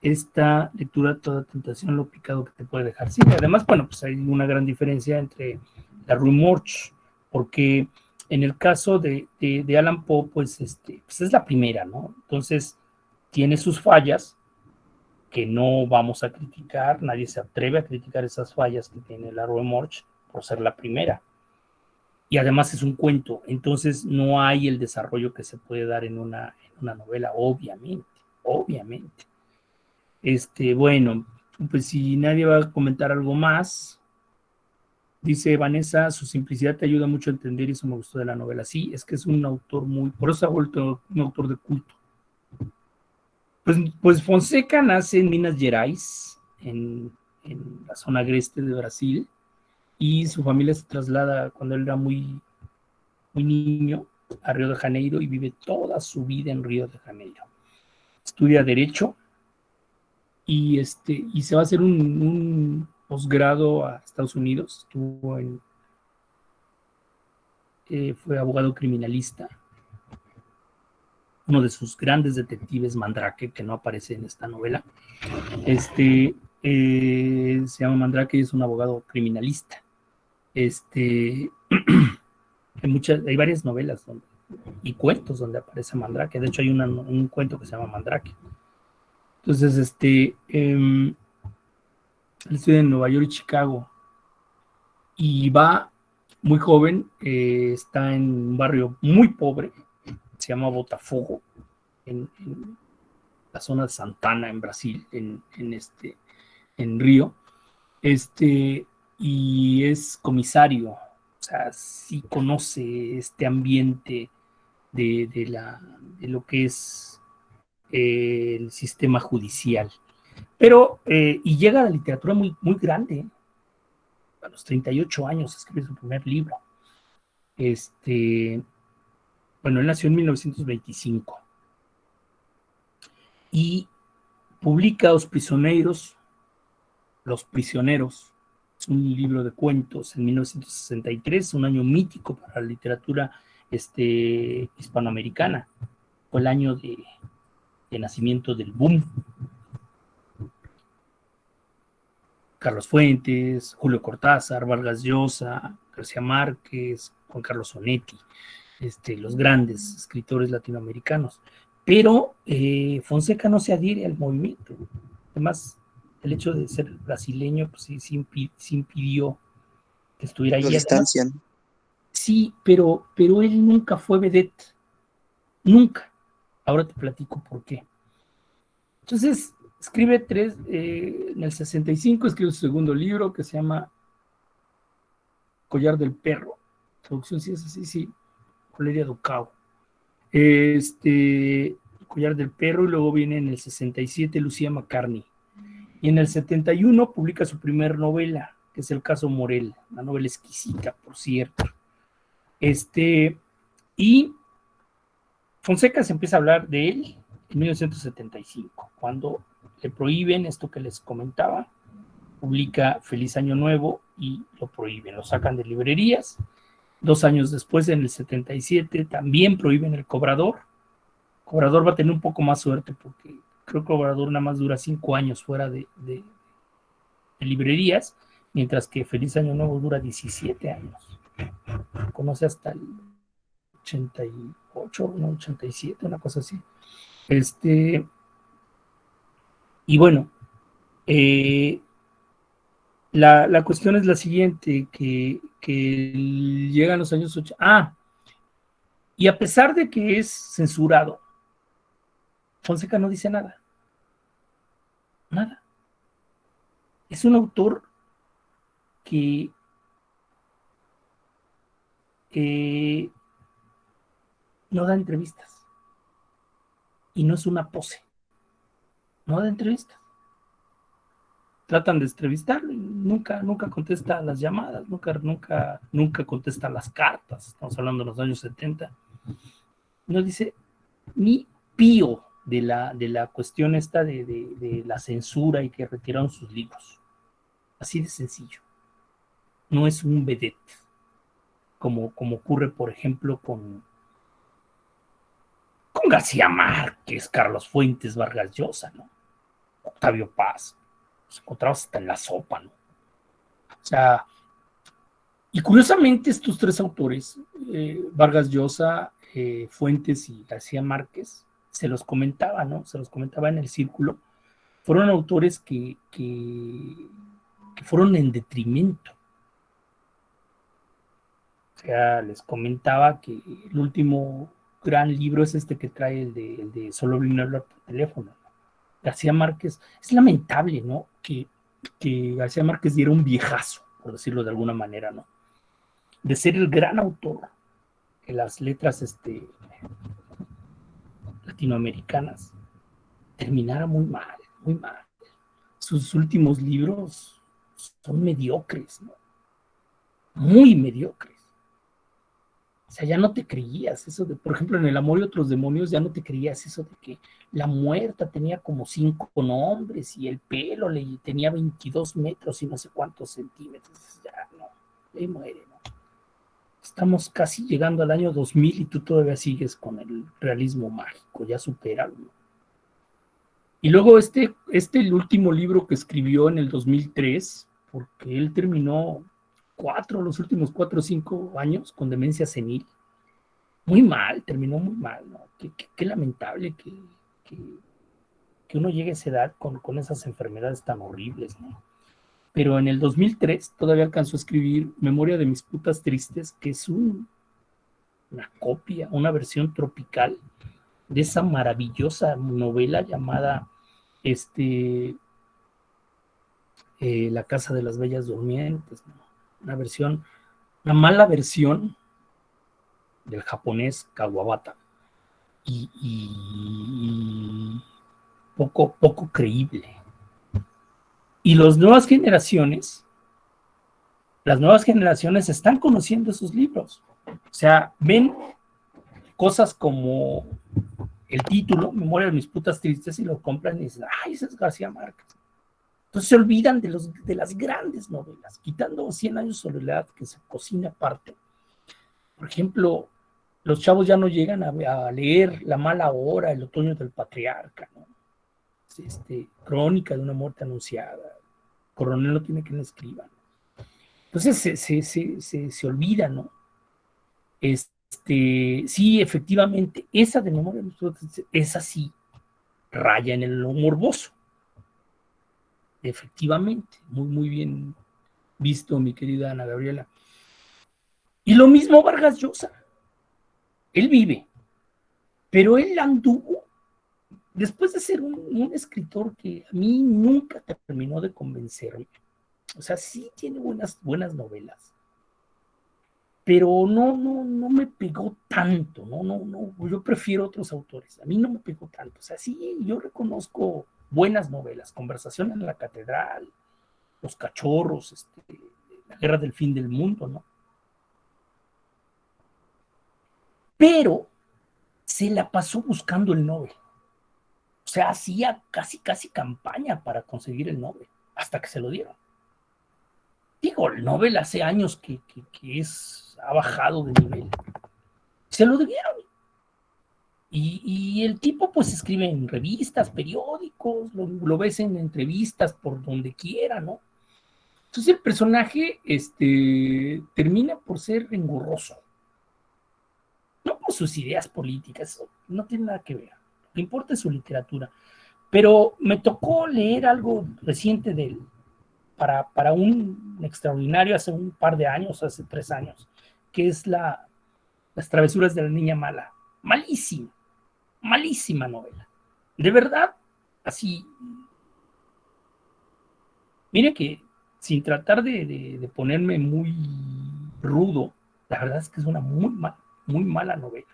esta lectura, toda tentación, lo picado que te puede dejar. Sí, además, bueno, pues hay una gran diferencia entre la Rue Morgue, porque en el caso de Allan Poe, pues es la primera, ¿no? Entonces, tiene sus fallas que no vamos a criticar, nadie se atreve a criticar esas fallas que tiene la Rue Morgue por ser la primera. Y además es un cuento, entonces no hay el desarrollo que se puede dar en una novela, obviamente. Bueno, pues si nadie va a comentar algo más, dice Vanessa, su simplicidad te ayuda mucho a entender y eso me gustó de la novela. Sí, es que es un autor por eso se ha vuelto un autor de culto. Pues Fonseca nace en Minas Gerais en la zona agreste de Brasil, y su familia se traslada cuando él era muy, muy niño a Río de Janeiro y vive toda su vida en Río de Janeiro. Estudia Derecho y se va a hacer un posgrado a Estados Unidos. Fue abogado criminalista. Uno de sus grandes detectives, Mandrake, que no aparece en esta novela, se llama Mandrake y es un abogado criminalista. Hay varias novelas y cuentos donde aparece Mandrake. De hecho, hay un cuento que se llama Mandrake. Entonces, él estudia en Nueva York y Chicago y va muy joven, está en un barrio muy pobre, se llama Botafogo, en la zona de Santana, en Brasil, en Río, y es comisario, o sea, sí conoce este ambiente de lo que es el sistema judicial. Pero, y llega a la literatura muy, muy grande, a los 38 años escribe su primer libro. Bueno, él nació en 1925 y publica Los Prisioneros, es un libro de cuentos en 1963, un año mítico para la literatura hispanoamericana. Fue el año de nacimiento del boom. Carlos Fuentes, Julio Cortázar, Vargas Llosa, García Márquez, Juan Carlos Onetti, los grandes escritores latinoamericanos. Pero Fonseca no se adhiere al movimiento. Además, el hecho de ser brasileño, pues sí impidió que estuviera ahí.
Lo distancian.
Sí, pero él nunca fue vedette. Nunca. Ahora te platico por qué. Entonces, escribe en el 65 escribe su segundo libro que se llama Collar del Perro. Traducción sí es así, sí. Valeria Ducao. Collar del Perro, y luego viene en el 67 Lucía McCartney. Y en el 71 publica su primer novela, que es El caso Morel, una novela exquisita, por cierto. Y Fonseca se empieza a hablar de él en 1975, cuando le prohíben esto que les comentaba, publica Feliz Año Nuevo y lo prohíben, lo sacan de librerías. 2 años después, en el 77, también prohíben El Cobrador. Cobrador va a tener un poco más suerte porque creo que Cobrador nada más dura 5 años fuera de librerías, mientras que Feliz Año Nuevo dura 17 años. Conoce hasta el 88, no, 87, una cosa así. Y bueno, la cuestión es la siguiente, que llegan los años 80. Y a pesar de que es censurado, Fonseca no dice nada. Nada. Es un autor que no da entrevistas. Y no es una pose. No da entrevistas. Tratan de entrevistarlo y nunca contesta las llamadas, nunca contesta las cartas. Estamos hablando de los años 70. No dice ni pío de la cuestión esta de la censura y que retiraron sus libros. Así de sencillo. No es un vedette, como ocurre, por ejemplo, con García Márquez, Carlos Fuentes, Vargas Llosa, ¿no? Octavio Paz. Los encontrabas hasta en la sopa, ¿no? O sea, y curiosamente estos 3 autores, Vargas Llosa, Fuentes y García Márquez, se los comentaba, ¿no? Se los comentaba en el círculo. Fueron autores que fueron en detrimento. O sea, les comentaba que el último gran libro es que trae el de Solo vino a hablar por teléfono. García Márquez, es lamentable, ¿no? Que García Márquez diera un viejazo, por decirlo de alguna manera, ¿no? De ser el gran autor que las letras latinoamericanas terminara muy mal, muy mal. sus últimos libros son mediocres, ¿no? Muy mediocres. O sea, ya no te creías eso de, por ejemplo, en El amor y otros demonios, ya no te creías eso de que la muerta tenía como 5 nombres y el pelo le tenía 22 metros y no sé cuántos centímetros. Ya no, ahí muere, ¿no? Estamos casi llegando al año 2000 y tú todavía sigues con el realismo mágico, ya supéralo, ¿no? Y luego el último libro que escribió en el 2003, porque él terminó los últimos 4 o 5 años con demencia senil. Muy mal, terminó muy mal, ¿no? Qué lamentable que uno llegue a esa edad con esas enfermedades tan horribles, ¿no? Pero en el 2003 todavía alcanzó a escribir Memoria de mis putas tristes, que es una copia, una versión tropical de esa maravillosa novela llamada La casa de las bellas durmientes, ¿no? Una mala versión del japonés Kawabata y poco creíble. Y las nuevas generaciones están conociendo esos libros. O sea, ven cosas como el título, Memoria de mis putas tristes, y lo compran y dicen, ¡ay, ese es García Márquez! Entonces se olvidan de las grandes novelas, quitando 100 años de soledad, que se cocina aparte. Por ejemplo, los chavos ya no llegan a leer La mala hora, El otoño del patriarca, ¿no? Crónica de una muerte anunciada, Coronel no tiene quien escriba, ¿no? Entonces se olvida, ¿no? Sí, efectivamente, esa de Memoria de mis putas tristes, esa sí raya en el morboso. Efectivamente, muy bien visto, mi querida Ana Gabriela. Y lo mismo Vargas Llosa. Él vive, pero él anduvo, después de ser un escritor que a mí nunca terminó de convencerme. O sea, sí tiene buenas novelas, pero no me pegó tanto, no, yo prefiero otros autores, a mí no me pegó tanto. O sea, sí, yo reconozco buenas novelas, Conversación en la Catedral, Los Cachorros, La Guerra del Fin del Mundo, ¿no? Pero se la pasó buscando el Nobel. O sea, hacía casi campaña para conseguir el Nobel, hasta que se lo dieron. Digo, el Nobel hace años que ha bajado de nivel. Se lo dieron. Y el tipo pues escribe en revistas, periódicos, lo ves en entrevistas por donde quiera, ¿no? Entonces el personaje termina por ser engorroso. No por sus ideas políticas, eso no tiene nada que ver. Lo que importa es su literatura. Pero me tocó leer algo reciente de él, para un extraordinario hace un par de años, hace 3 años, que es Las travesuras de la niña mala. Malísima novela. De verdad, así. Mire que sin tratar de ponerme muy rudo, la verdad es que es una muy mala novela.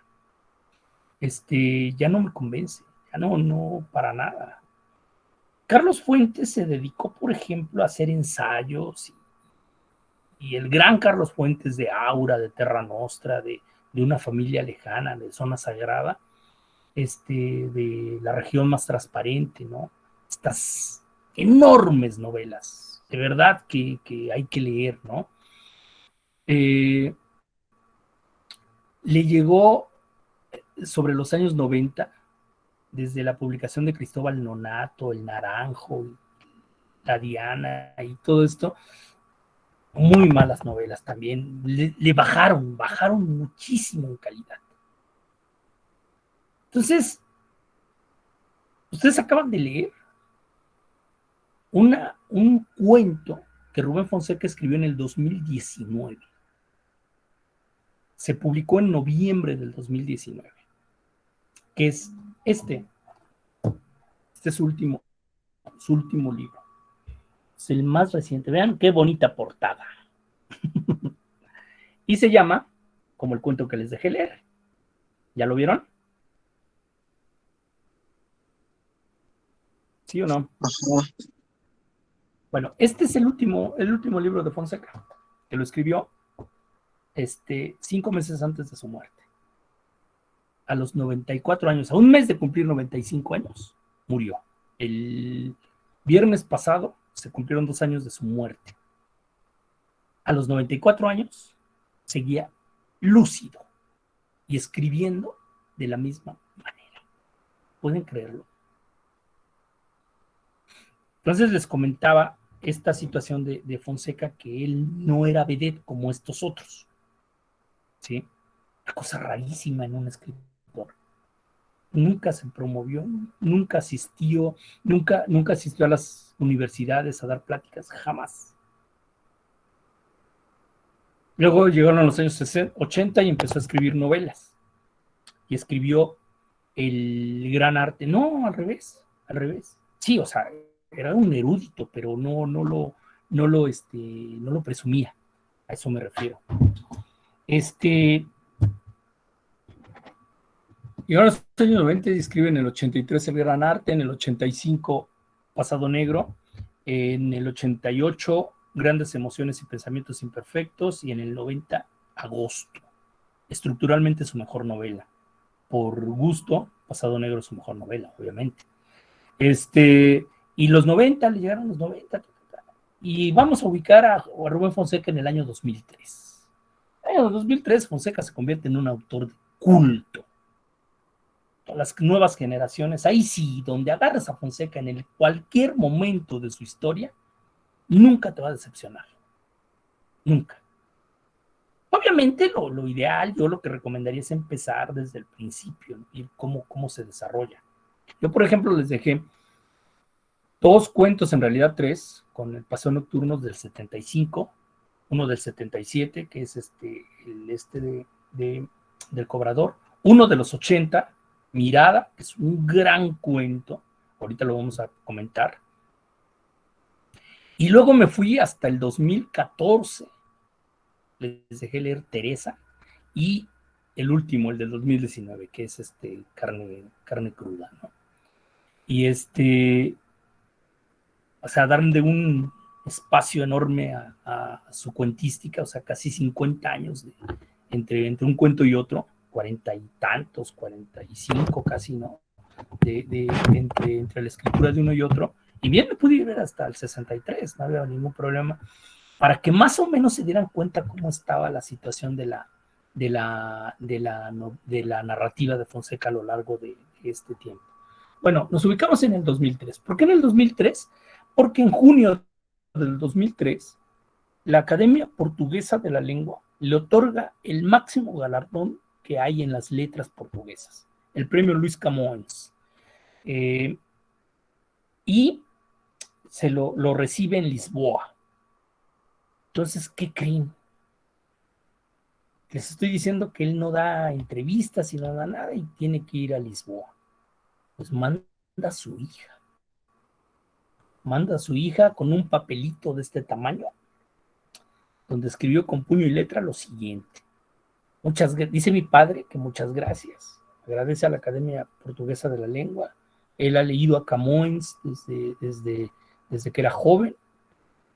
Ya no me convence, ya no para nada. Carlos Fuentes se dedicó, por ejemplo, a hacer ensayos y el gran Carlos Fuentes de Aura, de Terra Nostra, de una familia lejana, de Zona Sagrada, de La región más transparente, ¿no? Estas enormes novelas, de verdad que hay que leer, ¿no? Le llegó sobre los años 90, desde la publicación de Cristóbal Nonato, El Naranjo, La Diana y todo esto, muy malas novelas también. Le bajaron muchísimo en calidad. Entonces, ustedes acaban de leer un cuento que Rubén Fonseca escribió en el 2019. Se publicó en noviembre del 2019, que es este es su último libro. Es el más reciente. Vean qué bonita portada. Y se llama, como el cuento que les dejé leer. ¿Ya lo vieron? ¿Sí o no?
Ajá.
Bueno, este es el último libro de Fonseca, que lo escribió 5 meses antes de su muerte. A los 94 años, a un mes de cumplir 95 años, murió. El viernes pasado se cumplieron 2 años de su muerte. A los 94 años seguía lúcido y escribiendo de la misma manera. ¿Pueden creerlo? Entonces les comentaba esta situación de Fonseca, que él no era vedette como estos otros. ¿Sí? Una cosa rarísima en un escritor. Nunca se promovió, nunca asistió a las universidades a dar pláticas, jamás. Luego llegaron los años 80 y empezó a escribir novelas. Y escribió El Gran Arte. No, al revés. Sí, o sea, era un erudito, pero no lo presumía. A eso me refiero. Llegaron los años 90 y escribe en el 83 El Gran Arte, en el 85 Pasado Negro, en el 88 Grandes Emociones y Pensamientos Imperfectos, y en el 90 Agosto. Estructuralmente su mejor novela. Por gusto, Pasado Negro es su mejor novela, obviamente. Y los 90, le llegaron los 90. Y vamos a ubicar a Rubén Fonseca en el año 2003. En el 2003 Fonseca se convierte en un autor de culto. Las nuevas generaciones, ahí sí, donde agarras a Fonseca en cualquier momento de su historia, nunca te va a decepcionar. Nunca. Obviamente lo ideal, yo lo que recomendaría es empezar desde el principio, ¿no? Y cómo se desarrolla. Yo, por ejemplo, les dejé 2 cuentos, en realidad 3, con El Paseo Nocturno del 75, uno del 77, que es del Cobrador, uno de los 80, Mirada, que es un gran cuento, ahorita lo vamos a comentar. Y luego me fui hasta el 2014, les dejé leer Teresa, y el último, el del 2019, que es Carne Cruda, ¿no? Y o sea, darle un espacio enorme a su cuentística, o sea, casi 50 años entre un cuento y otro, 40 y tantos, 45 casi, ¿no? Entre la escritura de uno y otro, y bien me pude ir hasta el 63, no había ningún problema, para que más o menos se dieran cuenta cómo estaba la situación de la narrativa de Fonseca a lo largo de este tiempo. Bueno, nos ubicamos en el 2003. ¿Por qué en el 2003? Porque en junio del 2003, la Academia Portuguesa de la Lengua le otorga el máximo galardón que hay en las letras portuguesas, el premio Luis Camões. Y se lo recibe en Lisboa. Entonces, ¿qué creen? Les estoy diciendo que él no da entrevistas y no da nada y tiene que ir a Lisboa. Pues manda a su hija. Manda a su hija con un papelito de este tamaño, donde escribió con puño y letra lo siguiente. Dice mi padre que muchas gracias. Agradece a la Academia Portuguesa de la Lengua. Él ha leído a Camões desde que era joven.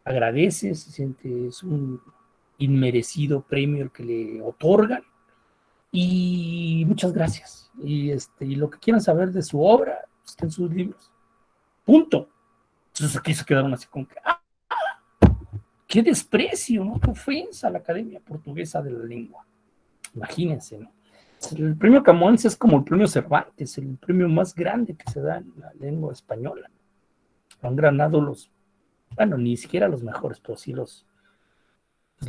Agradece, se siente, es un inmerecido premio el que le otorgan. Y muchas gracias. Y lo que quieran saber de su obra, está en sus libros. Punto. Entonces aquí se quedaron así como que, qué desprecio, ¿no? Qué ofensa a la Academia Portuguesa de la Lengua. Imagínense, ¿no? El premio Camões es como el premio Cervantes, el premio más grande que se da en la lengua española. Lo han ganado ni siquiera los mejores, pero sí lo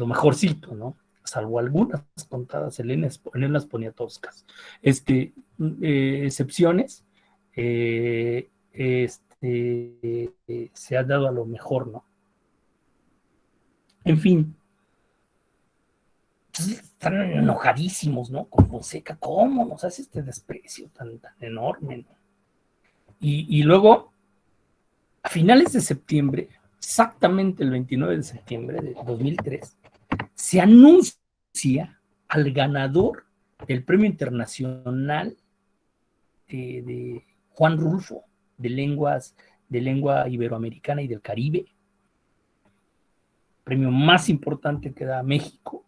mejorcito, ¿no? Salvo algunas contadas Helenas Poniatowskas. Excepciones, se ha dado a lo mejor, ¿no? En fin. Entonces están enojadísimos, ¿no? Con Fonseca, ¿cómo nos hace este desprecio tan enorme, ¿no? Y luego, a finales de septiembre, exactamente el 29 de septiembre de 2003, se anuncia al ganador del Premio Internacional de Juan Rulfo, de lengua iberoamericana y del Caribe, premio más importante que da México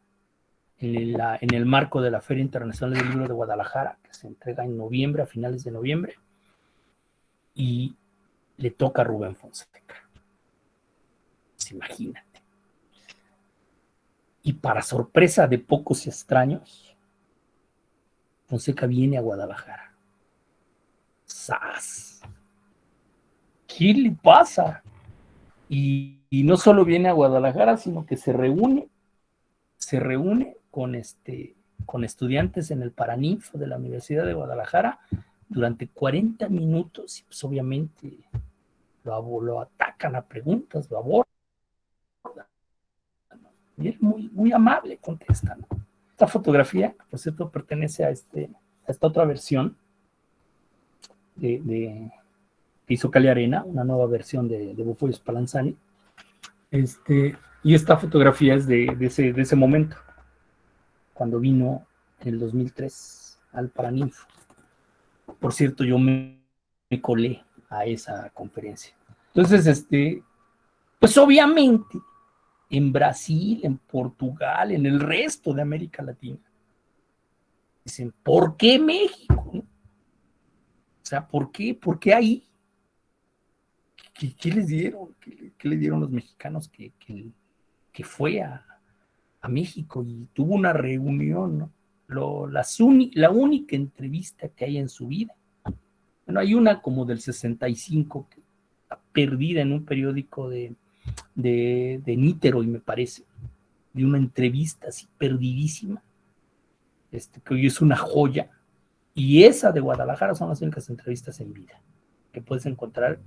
en el marco de la Feria Internacional del Libro de Guadalajara, que se entrega en noviembre, a finales de noviembre, y le toca a Rubén Fonseca. Pues imagínate. Y para sorpresa de pocos y extraños, Fonseca viene a Guadalajara. ¡Sas! ¿Qué le pasa? Y no solo viene a Guadalajara, sino que se reúne con estudiantes en el Paraninfo de la Universidad de Guadalajara durante 40 minutos, y pues obviamente lo atacan a preguntas, lo abordan. Y él muy amable contesta, ¿no? Esta fotografía, por cierto, pertenece a esta otra versión que hizo Cali Arena, una nueva versión de Bufo y Spallanzani. Y esta fotografía es de ese momento, cuando vino en el 2003 al Paraninfo. Por cierto, yo me colé a esa conferencia. Entonces, pues obviamente, en Brasil, en Portugal, en el resto de América Latina, dicen, ¿por qué México? O sea, ¿por qué ahí? ¿Qué les dieron? ¿Qué le dieron los mexicanos que fue a México y tuvo una reunión, ¿no? La única entrevista que hay en su vida. Bueno, hay una como del 65 que está perdida en un periódico de Niterói, me parece, de una entrevista así perdidísima, que hoy es una joya, y esa de Guadalajara son las únicas entrevistas en vida que puedes encontrar.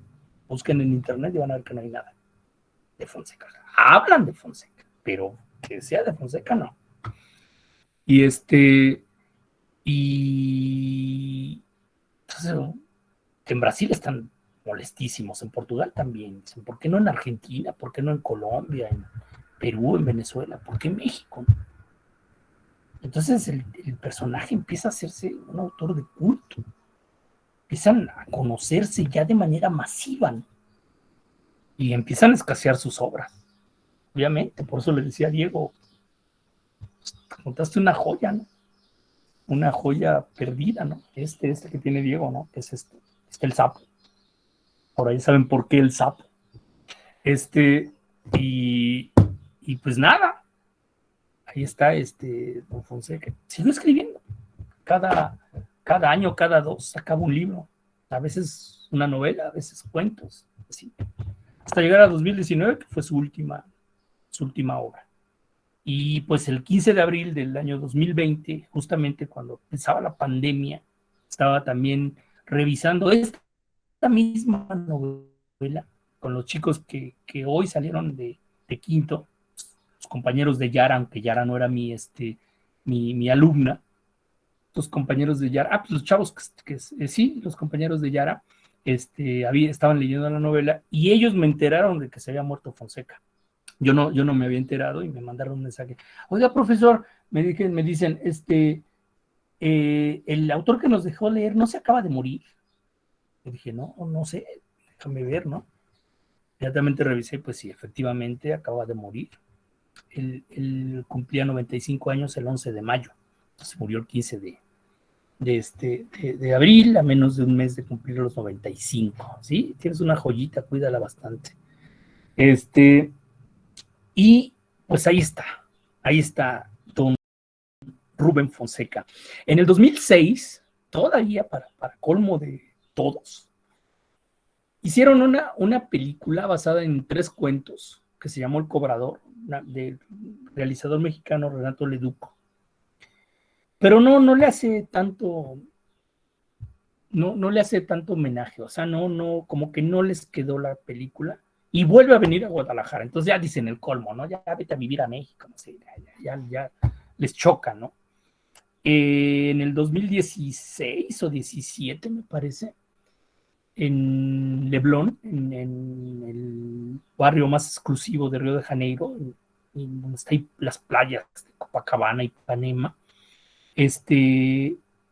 Busquen en internet y van a ver que no hay nada de Fonseca. Hablan de Fonseca, pero que sea de Fonseca, no. Y entonces, en Brasil están molestísimos, en Portugal también. Dicen, ¿por qué no en Argentina? ¿Por qué no en Colombia? ¿En Perú? ¿En Venezuela? ¿Por qué en México? Entonces el personaje empieza a hacerse un autor de culto. Empiezan a conocerse ya de manera masiva, ¿no? Y empiezan a escasear sus obras. Obviamente, por eso le decía a Diego, contaste una joya, ¿no? Una joya perdida, ¿no? Este que tiene Diego, ¿no? Que es el sapo. Por ahí saben por qué el sapo. Y pues nada, ahí está don Fonseca. Sigo escribiendo. Cada año, cada 2, sacaba un libro. A veces una novela, a veces cuentos. Así. Hasta llegar a 2019, que fue su última obra. Y pues el 15 de abril del año 2020, justamente cuando empezaba la pandemia, estaba también revisando esta misma novela con los chicos que hoy salieron de quinto, los compañeros de Yara, aunque Yara no era mi alumna, los compañeros de Yara, pues los chavos sí, los compañeros de Yara, estaban leyendo la novela y ellos me enteraron de que se había muerto Fonseca. Yo no me había enterado y me mandaron un mensaje. Oiga, profesor, me dicen, el autor que nos dejó leer no se acaba de morir. Yo dije, no sé, déjame ver, ¿no? Inmediatamente revisé, pues sí, efectivamente acaba de morir. Él cumplía 95 años el 11 de mayo. Se murió el 15 de abril, a menos de un mes de cumplir los 95, ¿sí? Tienes una joyita, cuídala bastante. Y pues ahí está don Rubén Fonseca. En el 2006, todavía para colmo de todos, hicieron una película basada en 3 cuentos que se llamó El Cobrador, del realizador mexicano Renato Leduc. Pero no le hace tanto, no le hace tanto homenaje, o sea, no, como que no les quedó la película. Y vuelve a venir a Guadalajara. Entonces ya dicen el colmo, ¿no? Ya vete a vivir a México, no sé, ya les choca, ¿no? En el 2016 o 17, me parece, en Leblon, en el barrio más exclusivo de Río de Janeiro, donde están las playas de Copacabana y Ipanema,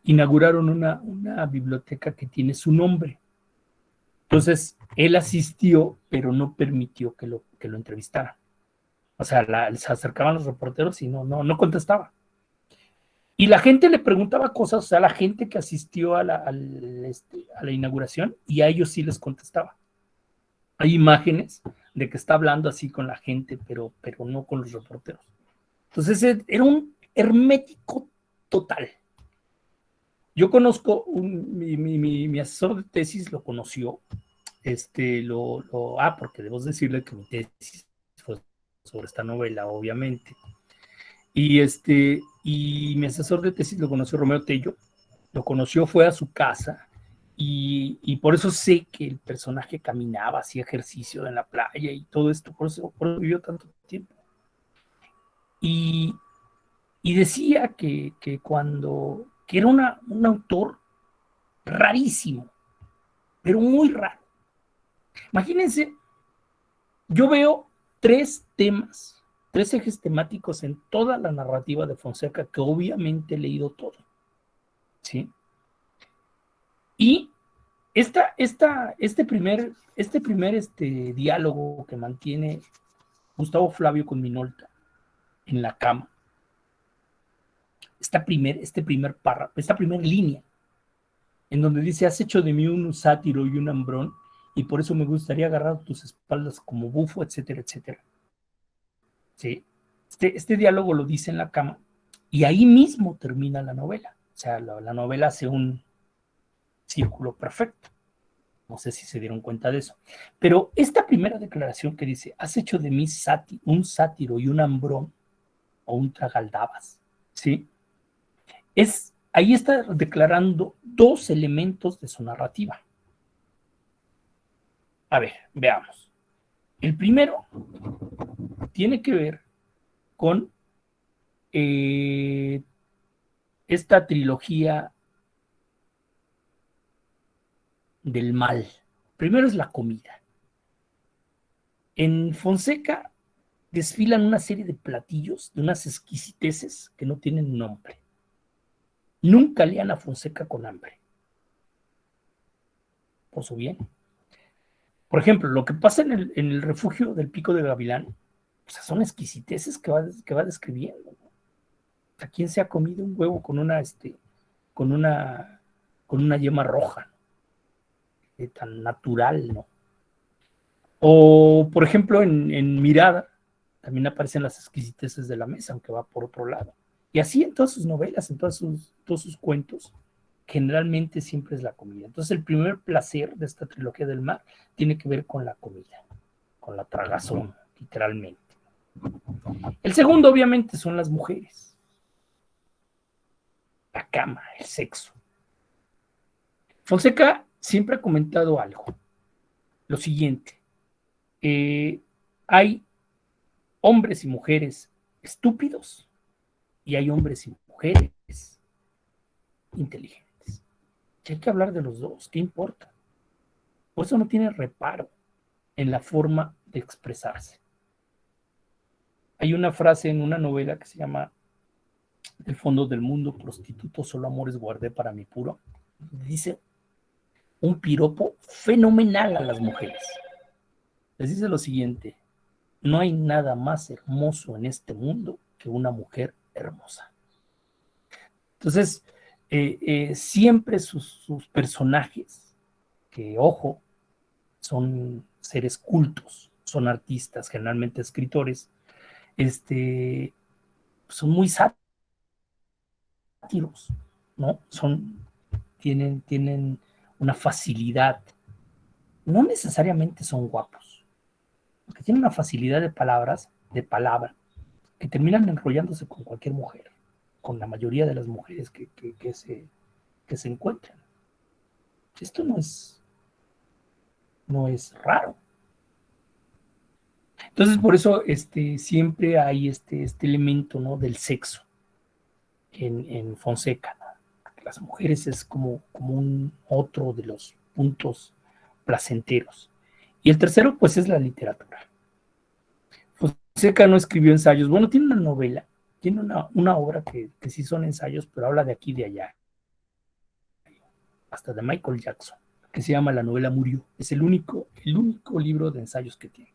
inauguraron una biblioteca que tiene su nombre. Entonces, él asistió, pero no permitió que lo entrevistaran. O sea, se acercaban los reporteros y no contestaba. Y la gente le preguntaba cosas, o sea, la gente que asistió a la inauguración, y a ellos sí les contestaba. Hay imágenes de que está hablando así con la gente, pero no con los reporteros. Entonces era un hermético total. Yo conozco, mi asesor de tesis lo conoció, porque debo decirle que mi tesis fue sobre esta novela, obviamente. Y mi asesor de tesis lo conoció, Romeo Tello, lo conoció, fue a su casa, y por eso sé que el personaje caminaba, hacía ejercicio en la playa y todo esto, por eso vivió tanto tiempo. Y decía que era un autor rarísimo, pero muy raro. Imagínense, yo veo 3 ejes temáticos en toda la narrativa de Fonseca, que obviamente he leído todo, ¿sí? Y este primer diálogo que mantiene Gustavo Flavio con Minolta en la cama, esta primera línea, en donde dice: has hecho de mí un sátiro y un hambrón, y por eso me gustaría agarrar tus espaldas como bufo, etcétera, etcétera. ¿Sí? Este diálogo lo dice en la cama, y ahí mismo termina la novela. O sea, la novela hace un círculo perfecto. No sé si se dieron cuenta de eso. Pero esta primera declaración que dice: has hecho de mí un sátiro y un hambrón, o un tragaldabas, ¿sí? Ahí está declarando 2 elementos de su narrativa. A ver, veamos. El primero tiene que ver con esta trilogía del mal. Primero es la comida. En Fonseca desfilan una serie de platillos, de unas exquisiteces que no tienen nombre. Nunca lean a Fonseca con hambre. Por su bien. Por ejemplo, lo que pasa en el refugio del Pico de Gavilán, o sea, son exquisiteces que va describiendo, ¿no? O sea, ¿quién se ha comido un huevo con una yema roja, ¿no? Tan natural, ¿no? O, por ejemplo, en Mirada también aparecen las exquisiteces de la mesa, aunque va por otro lado. Y así en todas sus novelas, en todos sus cuentos, generalmente siempre es la comida. Entonces el primer placer de esta trilogía del mar tiene que ver con la comida, con la tragazón, literalmente. El segundo, obviamente, son las mujeres. La cama, el sexo. Fonseca siempre ha comentado algo. Lo siguiente. Hay hombres y mujeres estúpidos y hay hombres y mujeres inteligentes. Y hay que hablar de los dos, ¿qué importa? Por eso no tiene reparo en la forma de expresarse. Hay una frase en una novela que se llama El fondo del mundo, prostituto, solo amores guardé para mi puro. Dice un piropo fenomenal a las mujeres. Les dice lo siguiente: no hay nada más hermoso en este mundo que una mujer hermosa. Entonces, siempre sus personajes, que ojo, son seres cultos, son artistas, generalmente escritores, son muy sátiros, ¿no? Tienen una facilidad, no necesariamente son guapos, porque tienen una facilidad de palabra, que terminan enrollándose con cualquier mujer, con la mayoría de las mujeres que se encuentran. Esto no es raro. Entonces, por eso siempre hay este elemento, ¿no?, del sexo en Fonseca, ¿no? Las mujeres es como un otro de los puntos placenteros. Y el tercero, pues, es la literatura. Fonseca no escribió ensayos. Bueno, tiene una novela, tiene una obra que sí son ensayos, pero habla de aquí y de allá, hasta de Michael Jackson, que se llama La novela murió. Es el único libro de ensayos que tiene.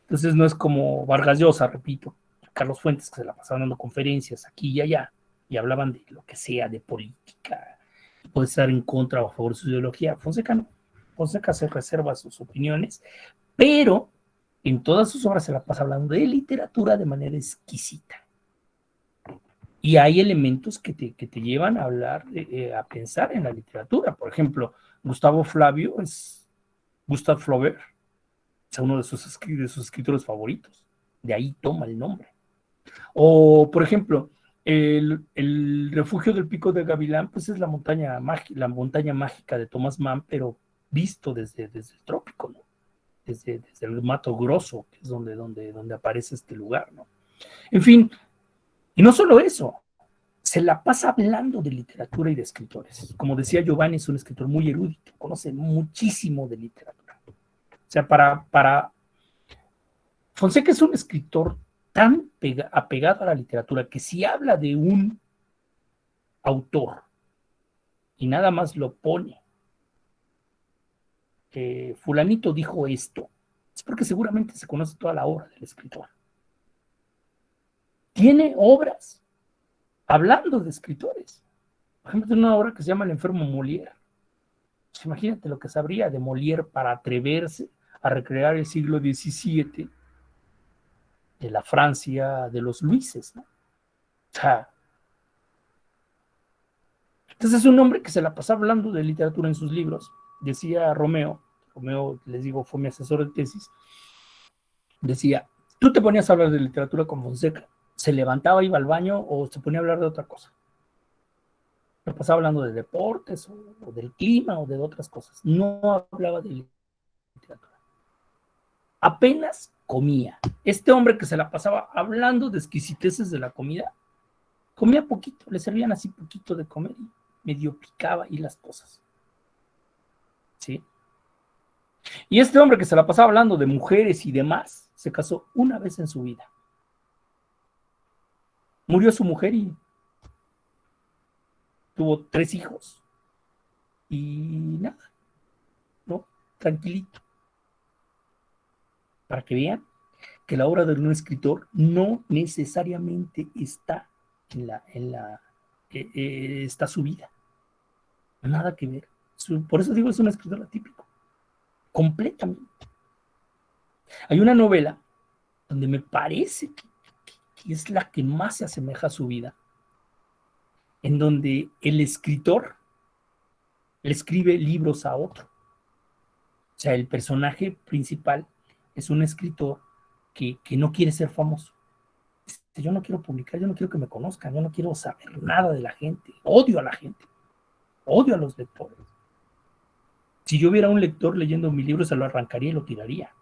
Entonces no es como Vargas Llosa, repito, Carlos Fuentes, que se la pasaban dando conferencias aquí y allá, y hablaban de lo que sea, de política, puede estar en contra o a favor de su ideología. Fonseca no. Fonseca se reserva sus opiniones, pero en todas sus obras se la pasa hablando de literatura de manera exquisita. Y hay elementos que te llevan a hablar, a pensar en la literatura. Por ejemplo, Gustav Flaubert es uno de sus escritores favoritos. De ahí toma el nombre. O, por ejemplo, el refugio del Pico de Gavilán, pues es la montaña mágica de Thomas Mann, pero visto desde el trópico, ¿no? Desde el Mato Grosso, que es donde aparece este lugar, ¿no? En fin, y no solo eso, se la pasa hablando de literatura y de escritores. Como decía Giovanni, es un escritor muy erudito, conoce muchísimo de literatura. O sea, para Fonseca es un escritor tan apegado a la literatura que si habla de un autor y nada más lo pone, que fulanito dijo esto, es porque seguramente se conoce toda la obra del escritor. Tiene obras hablando de escritores. Por ejemplo, tiene una obra que se llama El enfermo Molière. Pues imagínate lo que sabría de Molière para atreverse a recrear el siglo XVII de la Francia de los Luises, ¿no? O sea, entonces es un hombre que se la pasa hablando de literatura en sus libros. Decía Romeo, les digo, fue mi asesor de tesis, decía, tú te ponías a hablar de literatura con Fonseca, se levantaba, iba al baño o se ponía a hablar de otra cosa. Se pasaba hablando de deportes o del clima o de otras cosas. No hablaba de literatura. Apenas comía. Este hombre que se la pasaba hablando de exquisiteces de la comida, comía poquito, le servían así poquito de comer y medio picaba y las cosas. ¿Sí? Y este hombre que se la pasaba hablando de mujeres y demás, se casó una vez en su vida. Murió su mujer y tuvo 3 hijos. Y nada, ¿no? Tranquilito. Para que vean que la obra de un escritor no necesariamente está está subida. Nada que ver. Por eso digo, es un escritor atípico. Completamente. Hay una novela donde me parece que es la que más se asemeja a su vida, en donde el escritor le escribe libros a otro. O sea, el personaje principal es un escritor que no quiere ser famoso. Yo no quiero publicar, yo no quiero que me conozcan, yo no quiero saber nada de la gente, odio a la gente, odio a los lectores. Si yo viera un lector leyendo mi libro, se lo arrancaría y lo tiraría.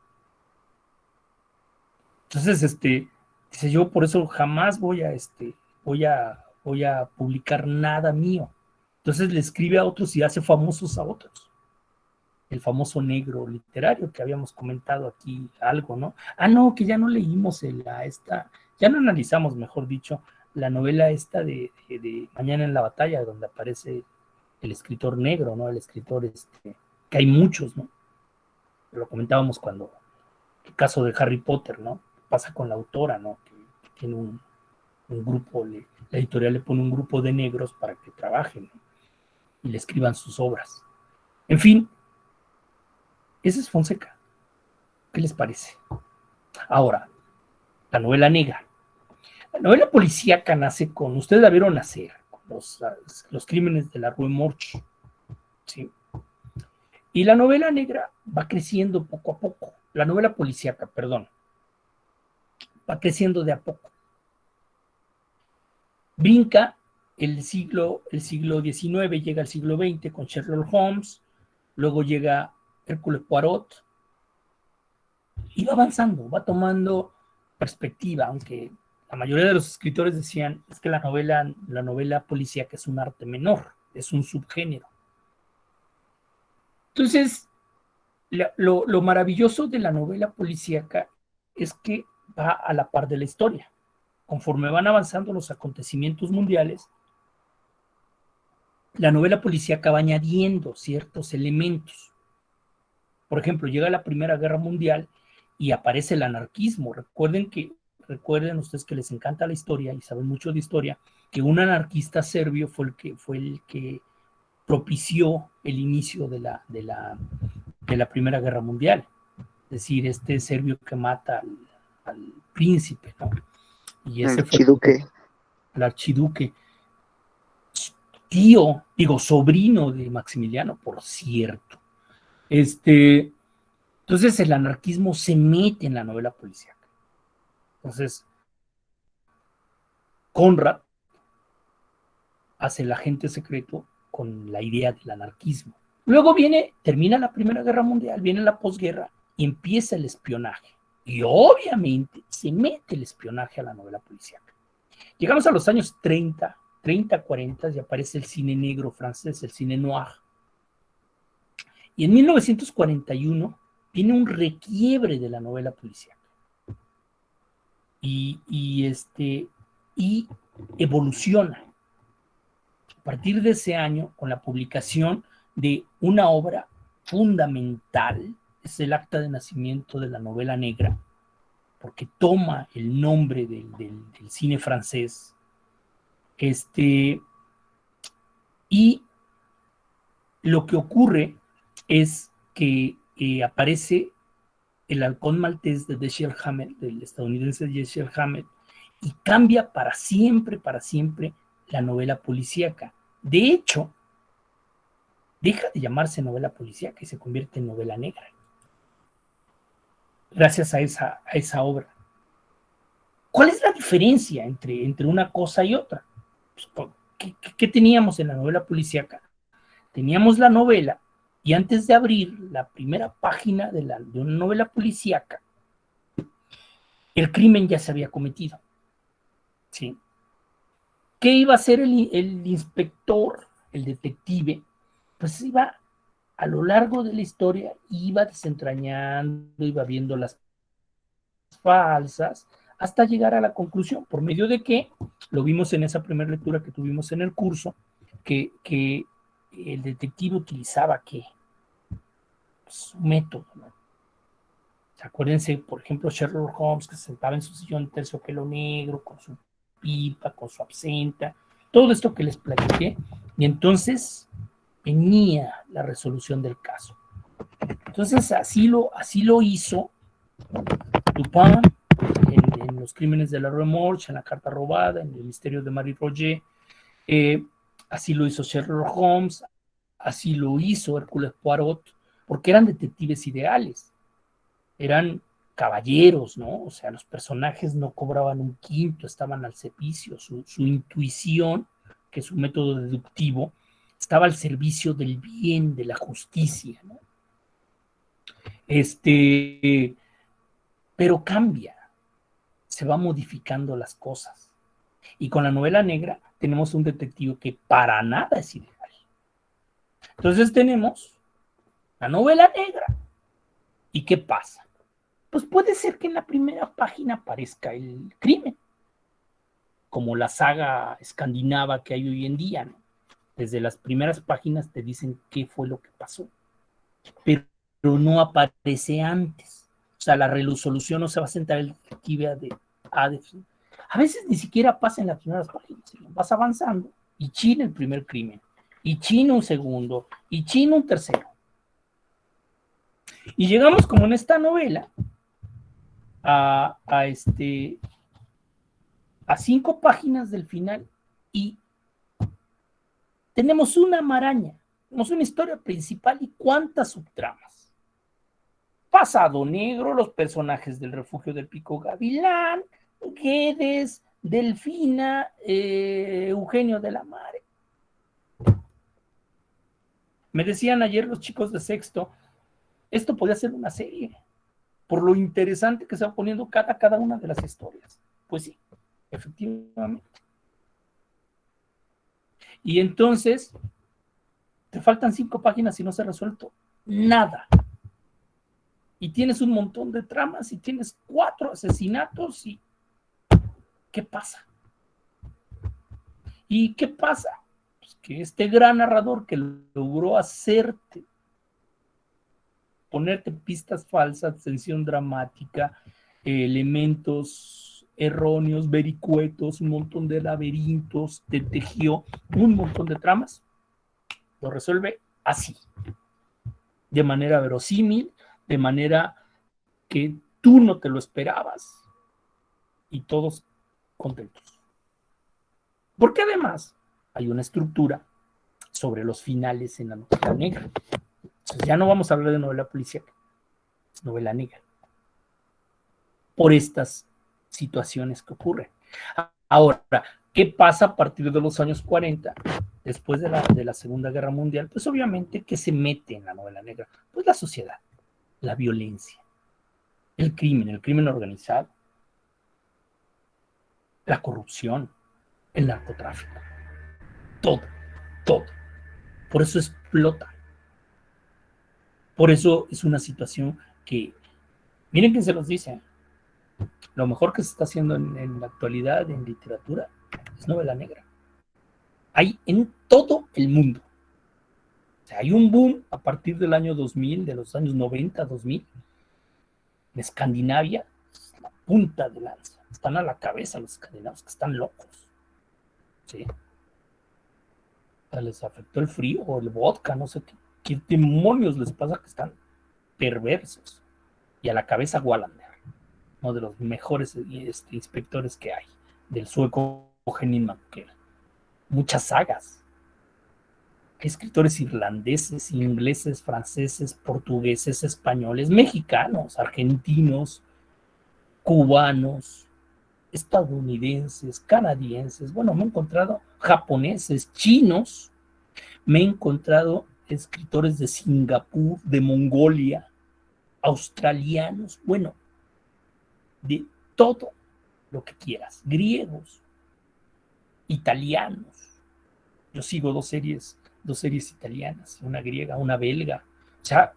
Entonces, dice, yo por eso jamás voy a publicar nada mío. Entonces le escribe a otros y hace famosos a otros. El famoso negro literario que habíamos comentado aquí algo, ¿no? No, que ya no leímos ya no analizamos, mejor dicho, la novela esta de Mañana en la batalla, donde aparece el escritor negro, ¿no? El escritor, que hay muchos, ¿no? Lo comentábamos cuando, el caso de Harry Potter, ¿no? Pasa con la autora, ¿no? Que tiene un grupo, la editorial le pone un grupo de negros para que trabajen, ¿no? Y le escriban sus obras. En fin, ese es Fonseca. ¿Qué les parece? Ahora, la novela negra. La novela policíaca nace con, ustedes la vieron nacer, con los crímenes de la Rue Morgue, ¿sí? Y la novela negra va creciendo poco a poco. La novela policíaca, perdón, va creciendo de a poco. Brinca el siglo XIX, llega al siglo XX con Sherlock Holmes, luego llega Hércules Poirot, y va avanzando, va tomando perspectiva, aunque la mayoría de los escritores decían es que la novela policíaca es un arte menor, es un subgénero. Entonces, lo maravilloso de la novela policíaca es que va a la par de la historia. Conforme van avanzando los acontecimientos mundiales, la novela policíaca va añadiendo ciertos elementos. Por ejemplo, llega la Primera Guerra Mundial y aparece el anarquismo. Recuerden ustedes que les encanta la historia y saben mucho de historia, que un anarquista serbio fue el que propició el inicio de la Primera Guerra Mundial. Es decir, este serbio que mata al príncipe, ¿no? Y ese
Archiduque.
El archiduque, sobrino de Maximiliano, por cierto. Entonces el anarquismo se mete en la novela policíaca. Entonces, Conrad hace el agente secreto con la idea del anarquismo. Luego termina la Primera Guerra Mundial, viene la posguerra y empieza el espionaje. Y obviamente se mete el espionaje a la novela policíaca. Llegamos a los años 30, 40 y aparece el cine negro francés, el cine noir. Y en 1941 viene un requiebre de la novela policíaca. Y evoluciona a partir de ese año con la publicación de una obra fundamental, es el acta de nacimiento de la novela negra, porque toma el nombre del cine francés. Y lo que ocurre es que aparece el halcón maltés de Dashiell Hammett, del estadounidense Dashiell Hammett, y cambia para siempre la novela policíaca. De hecho, deja de llamarse novela policíaca y se convierte en novela negra, gracias a esa obra. ¿Cuál es la diferencia entre una cosa y otra? Pues, ¿qué teníamos en la novela policíaca? Teníamos la novela, y antes de abrir la primera página de una novela policíaca, el crimen ya se había cometido. ¿Sí? ¿Qué iba a hacer el inspector, el detective? Pues iba a lo largo de la historia, iba desentrañando, iba viendo las falsas, hasta llegar a la conclusión, por medio de que, lo vimos en esa primera lectura que tuvimos en el curso, que el detective utilizaba su método, ¿no? Acuérdense, por ejemplo, Sherlock Holmes, que se sentaba en su sillón terciopelo negro, con su pipa, con su absenta, todo esto que les platiqué, y entonces venía la resolución del caso. Entonces así lo hizo Dupin en Los Crímenes de la Rue Morgue, en La Carta Robada, en El Misterio de Marie Roget, así lo hizo Sherlock Holmes, así lo hizo Hércules Poirot, porque eran detectives ideales, eran caballeros, ¿no? O sea, los personajes no cobraban un quinto, estaban al servicio, su intuición, que es un método deductivo, estaba al servicio del bien, de la justicia, ¿no? Pero cambia, se va modificando las cosas. Y con la novela negra tenemos un detective que para nada es ideal. Entonces tenemos la novela negra. ¿Y qué pasa? Pues puede ser que en la primera página aparezca el crimen, como la saga escandinava que hay hoy en día, ¿no? Desde las primeras páginas te dicen qué fue lo que pasó, pero no aparece antes. O sea, la resolución no se va a sentar el detective a veces ni siquiera pasa en las primeras páginas, vas avanzando y china el primer crimen, y china un segundo, y china un tercero. Y llegamos, como en esta novela, a 5 páginas del final y tenemos una maraña, tenemos una historia principal y cuántas subtramas. Pasado negro, los personajes del Refugio del Pico Gavilán, Guedes, Delfina, Eugenio de la Mare. Me decían ayer los chicos de sexto, esto podía ser una serie, por lo interesante que se va poniendo cada una de las historias. Pues sí, efectivamente. Y entonces, te faltan 5 páginas y no se ha resuelto nada. Y tienes un montón de tramas y tienes 4 asesinatos y ¿qué pasa? ¿Y qué pasa? Pues que este gran narrador que logró hacerte ponerte pistas falsas, tensión dramática, elementos erróneos, vericuetos, un montón de laberintos, te tejió un montón de tramas, lo resuelve así, de manera verosímil, de manera que tú no te lo esperabas y todos contentos. Porque además hay una estructura sobre los finales en la novela negra. Entonces ya no vamos a hablar de novela policial, es novela negra. Por estas situaciones que ocurren. Ahora, ¿qué pasa a partir de los años 40, después de la Segunda Guerra Mundial? Pues obviamente, ¿qué se mete en la novela negra? Pues la sociedad, la violencia, el crimen organizado, la corrupción, el narcotráfico, todo. Por eso explota. Por eso es una situación que, miren quién se los dice, lo mejor que se está haciendo en la actualidad en literatura es novela negra. Hay en todo el mundo. O sea, hay un boom a partir del año 2000, de los años 90, 2000. En Escandinavia, la punta de lanza. Están a la cabeza los escandinavos, que están locos. ¿Sí? O sea, les afectó el frío o el vodka, no sé qué demonios les pasa, que están perversos. Y a la cabeza Wallander, uno de los mejores inspectores que hay, del sueco Henning Mankell. Muchas sagas. Hay escritores irlandeses, ingleses, franceses, portugueses, españoles, mexicanos, argentinos, cubanos, estadounidenses, canadienses. Bueno, me he encontrado japoneses, chinos, me he encontrado escritores de Singapur, de Mongolia, australianos, bueno, de todo lo que quieras, griegos, italianos. Yo sigo dos series italianas, una griega, una belga, o sea,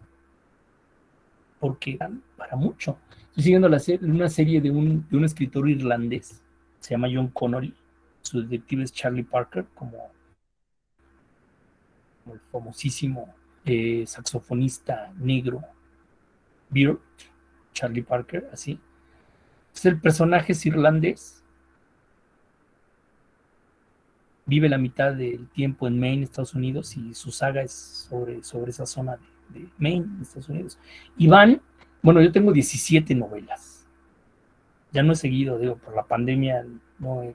porque dan para mucho. Estoy siguiendo una serie de un escritor irlandés, se llama John Connolly, su detective es Charlie Parker, como el famosísimo saxofonista negro Beard, Charlie Parker, así. El personaje es irlandés, vive la mitad del tiempo en Maine, Estados Unidos, y su saga es sobre esa zona de Maine, Estados Unidos. Y bueno, yo tengo 17 novelas. Ya no he seguido, digo, por la pandemia no he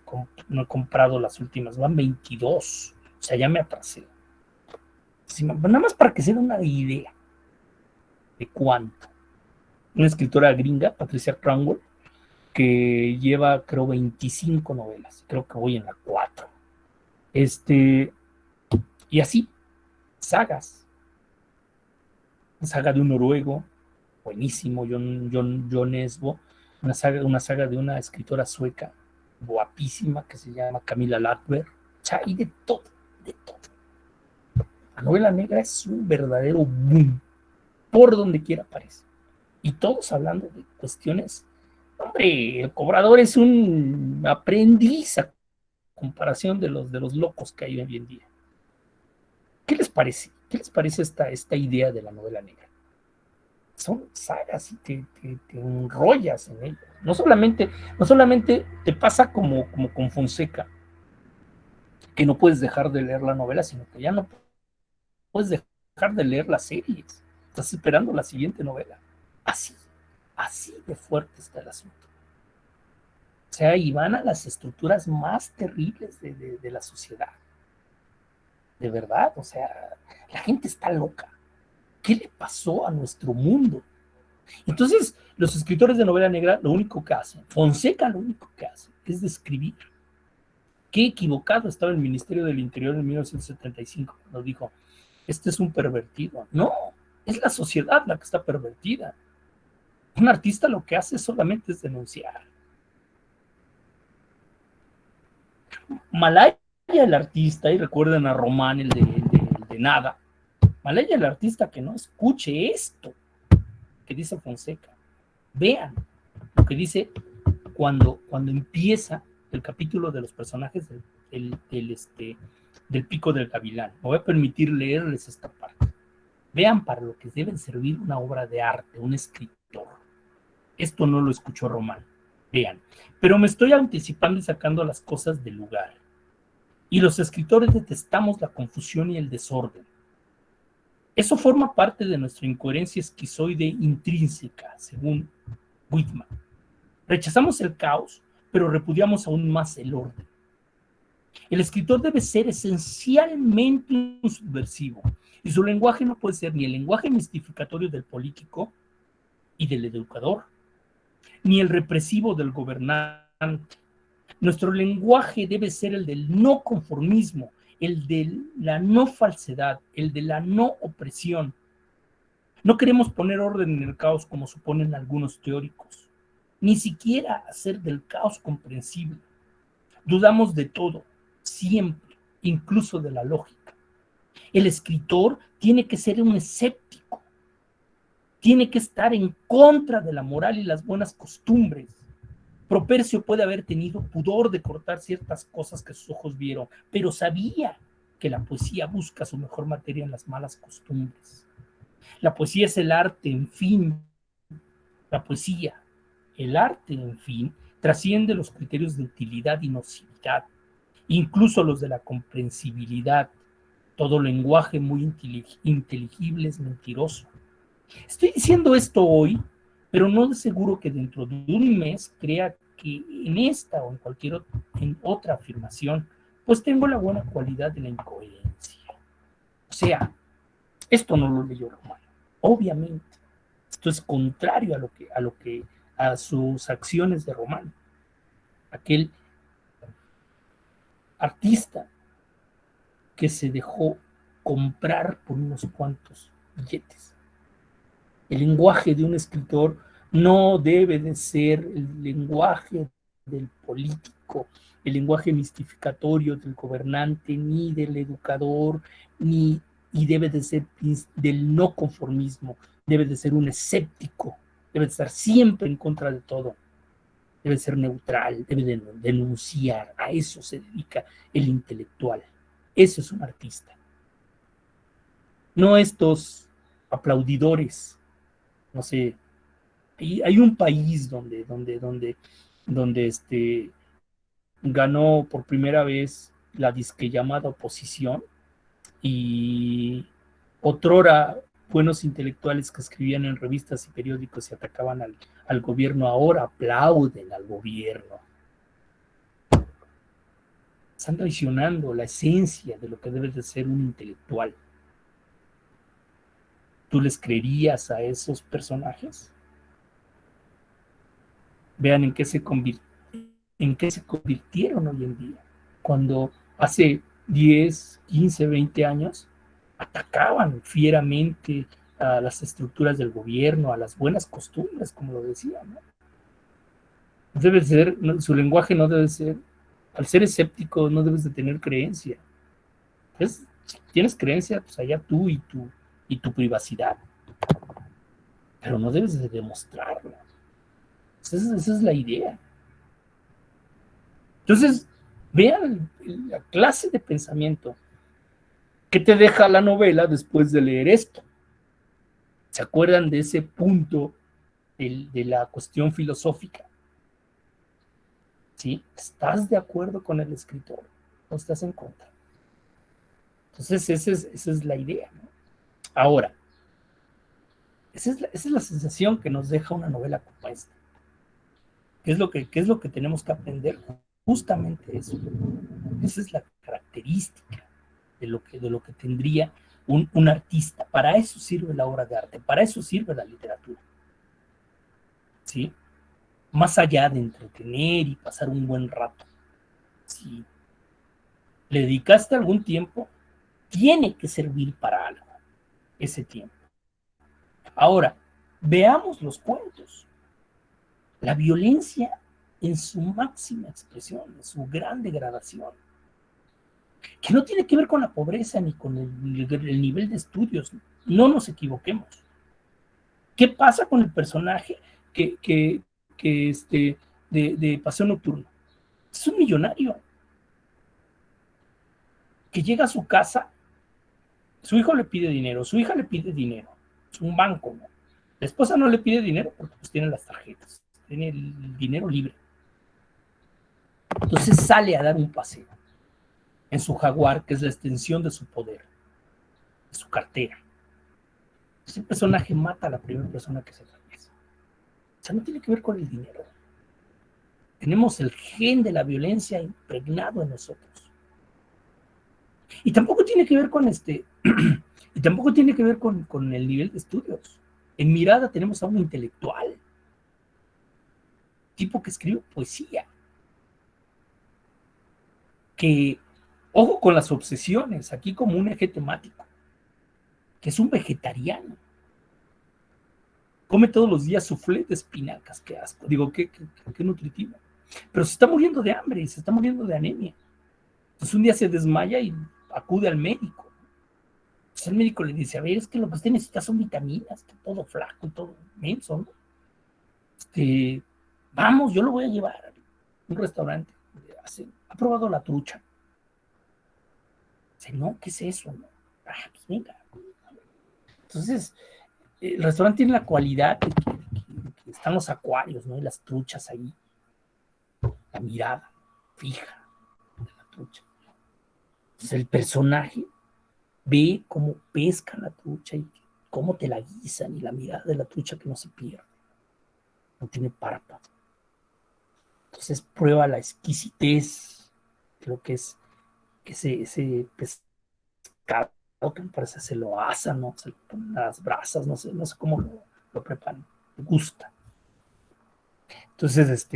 comprado las últimas, van 22, o sea, ya me atrasé. Nada más para que se den una idea de cuánto. Una escritora gringa, Patricia Cranwell, que lleva, creo, 25 novelas. Creo que voy en la 4. Y así, sagas. Una saga de un noruego, buenísimo, John Nesbo. Una saga de una escritora sueca, guapísima, que se llama Camilla Lackberg. O sea, y de todo. La novela negra es un verdadero boom. Por donde quiera aparece. Y todos hablando de cuestiones. Hombre, el cobrador es un aprendiz a comparación de los locos que hay hoy en día. ¿Qué les parece? ¿Qué les parece esta idea de la novela negra? Son sagas y te enrollas en ello. No solamente te pasa como con Fonseca, que no puedes dejar de leer la novela, sino que ya no puedes dejar de leer las series. Estás esperando la siguiente novela. Así de fuerte está el asunto. O sea, y van a las estructuras más terribles de la sociedad. De verdad, o sea, la gente está loca. ¿Qué le pasó a nuestro mundo? Entonces, los escritores de novela negra lo único que hacen, Fonseca lo único que hace, es describir. Qué equivocado estaba el Ministerio del Interior en 1975 cuando dijo, este es un pervertido. No, es la sociedad la que está pervertida. Un artista lo que hace solamente es denunciar. Malaya el artista, y recuerden a Román, el de nada. Malaya el artista que no escuche esto que dice Fonseca. Vean lo que dice cuando empieza el capítulo de los personajes del Pico del Gavilán. Me voy a permitir leerles esta parte. Vean para lo que debe servir una obra de arte, un escritor. Esto no lo escuchó Román. Vean, pero me estoy anticipando y sacando las cosas del lugar. Y los escritores detestamos la confusión y el desorden. Eso forma parte de nuestra incoherencia esquizoide intrínseca, según Whitman. Rechazamos el caos, pero repudiamos aún más el orden. El escritor debe ser esencialmente un subversivo, y su lenguaje no puede ser ni el lenguaje mistificatorio del político y del educador, ni el represivo del gobernante. Nuestro lenguaje debe ser el del no conformismo, el de la no falsedad, el de la no opresión. No queremos poner orden en el caos como suponen algunos teóricos, ni siquiera hacer del caos comprensible. Dudamos de todo, siempre, incluso de la lógica. El escritor tiene que ser un escéptico, tiene que estar en contra de la moral y las buenas costumbres. Propercio puede haber tenido pudor de cortar ciertas cosas que sus ojos vieron, pero sabía que la poesía busca su mejor materia en las malas costumbres. La poesía es el arte, en fin. La poesía, el arte, en fin, trasciende los criterios de utilidad y nocividad, incluso los de la comprensibilidad. Todo lenguaje muy inteligible es mentiroso. Estoy diciendo esto hoy, pero no de seguro que dentro de un mes crea que en esta o en otra afirmación, pues tengo la buena cualidad de la incoherencia. O sea, esto no lo leyó Román, obviamente. Esto es contrario a sus acciones de Román. Aquel artista que se dejó comprar por unos cuantos billetes. El lenguaje de un escritor no debe de ser el lenguaje del político, el lenguaje mistificatorio del gobernante, ni del educador, y debe de ser del no conformismo, debe de ser un escéptico, debe de estar siempre en contra de todo, debe ser neutral, debe de denunciar. A eso se dedica el intelectual. Eso es un artista. No estos aplaudidores. No sé, hay un país donde ganó por primera vez la disque llamada oposición, y otrora buenos intelectuales que escribían en revistas y periódicos y atacaban al gobierno, ahora aplauden al gobierno. Están traicionando la esencia de lo que debe de ser un intelectual. ¿Tú les creerías a esos personajes? Vean en qué se convirtieron hoy en día. Cuando hace 10, 15, 20 años atacaban fieramente a las estructuras del gobierno, a las buenas costumbres, como lo decía, ¿no? Debe ser, su lenguaje no debe ser, al ser escéptico no debes de tener creencia. Entonces, si tienes creencia, pues allá tú y tu privacidad, pero no debes de demostrarlo. Esa es la idea. Entonces, vean la clase de pensamiento que te deja la novela después de leer esto. ¿Se acuerdan de ese punto de la cuestión filosófica? ¿Sí? ¿Estás de acuerdo con el escritor o estás en contra? Entonces, esa es la idea, ¿no? Ahora, esa es la sensación que nos deja una novela como esta. ¿Qué es lo que tenemos que aprender? Justamente eso. Esa es la característica de lo que tendría un artista. Para eso sirve la obra de arte, para eso sirve la literatura. ¿Sí? Más allá de entretener y pasar un buen rato. Si le dedicaste algún tiempo, tiene que servir para algo ese tiempo. Ahora, veamos los cuentos. La violencia en su máxima expresión, en su gran degradación, que no tiene que ver con la pobreza ni con el nivel de estudios. No nos equivoquemos. ¿Qué pasa con el personaje de Paseo Nocturno? Es un millonario que llega a su casa Su hijo le pide dinero, su hija le pide dinero. Es un banco, ¿no? La esposa no le pide dinero porque pues tiene las tarjetas, tiene el dinero libre. Entonces sale a dar un paseo en su jaguar, que es la extensión de su poder, de su cartera. Ese personaje mata a la primera persona que se atraviesa. O sea, no tiene que ver con el dinero. Tenemos el gen de la violencia impregnado en nosotros. Y tampoco tiene que ver con y tampoco tiene que ver con el nivel de estudios. En Mirada tenemos a un intelectual, tipo que escribe poesía, que, ojo con las obsesiones, aquí como un eje temático, que es un vegetariano. Come todos los días soufflé de espinacas, qué asco. Digo, qué nutritivo. Pero se está muriendo de hambre y se está muriendo de anemia. Entonces un día se desmaya y acude al médico. Entonces el médico le dice, a ver, es que lo que usted necesita son vitaminas, está todo flaco y todo menso, ¿no? Vamos, yo lo voy a llevar a un restaurante. ¿Ha probado la trucha? Dice, no, ¿qué es eso? No? Pues venga. Entonces, el restaurante tiene la cualidad de que están los acuarios, ¿no? Y las truchas ahí. La mirada fija de la trucha. Entonces el personaje ve cómo pescan la trucha y cómo te la guisan, y la mirada de la trucha que no se pierde. No tiene párpado. Entonces prueba la exquisitez de lo que es ese pescado que me parece se lo asan, ¿no? Se lo ponen a las brasas, no sé cómo lo preparan. Le gusta. Entonces,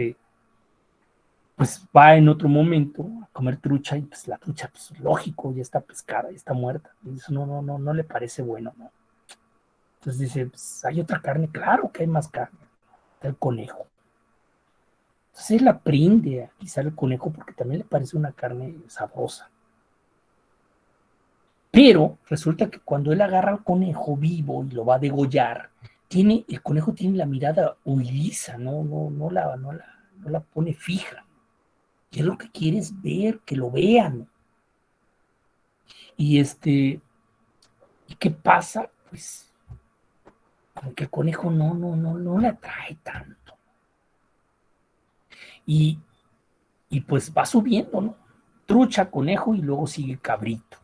pues va en otro momento a comer trucha y pues la trucha, pues lógico, ya está pescada, ya está muerta. Y eso no le parece bueno, ¿no? Entonces dice, pues hay otra carne, claro que hay más carne. Está el conejo. Entonces él aprende a guisar el conejo porque también le parece una carne sabrosa. Pero resulta que cuando él agarra al conejo vivo y lo va a degollar, el conejo tiene la mirada huidiza, no la pone fija. Y es lo que quiere es ver, que lo vean. Y ¿y qué pasa? Pues como que el conejo no le atrae tanto. Y pues va subiendo, ¿no? Trucha, conejo y luego sigue cabrito.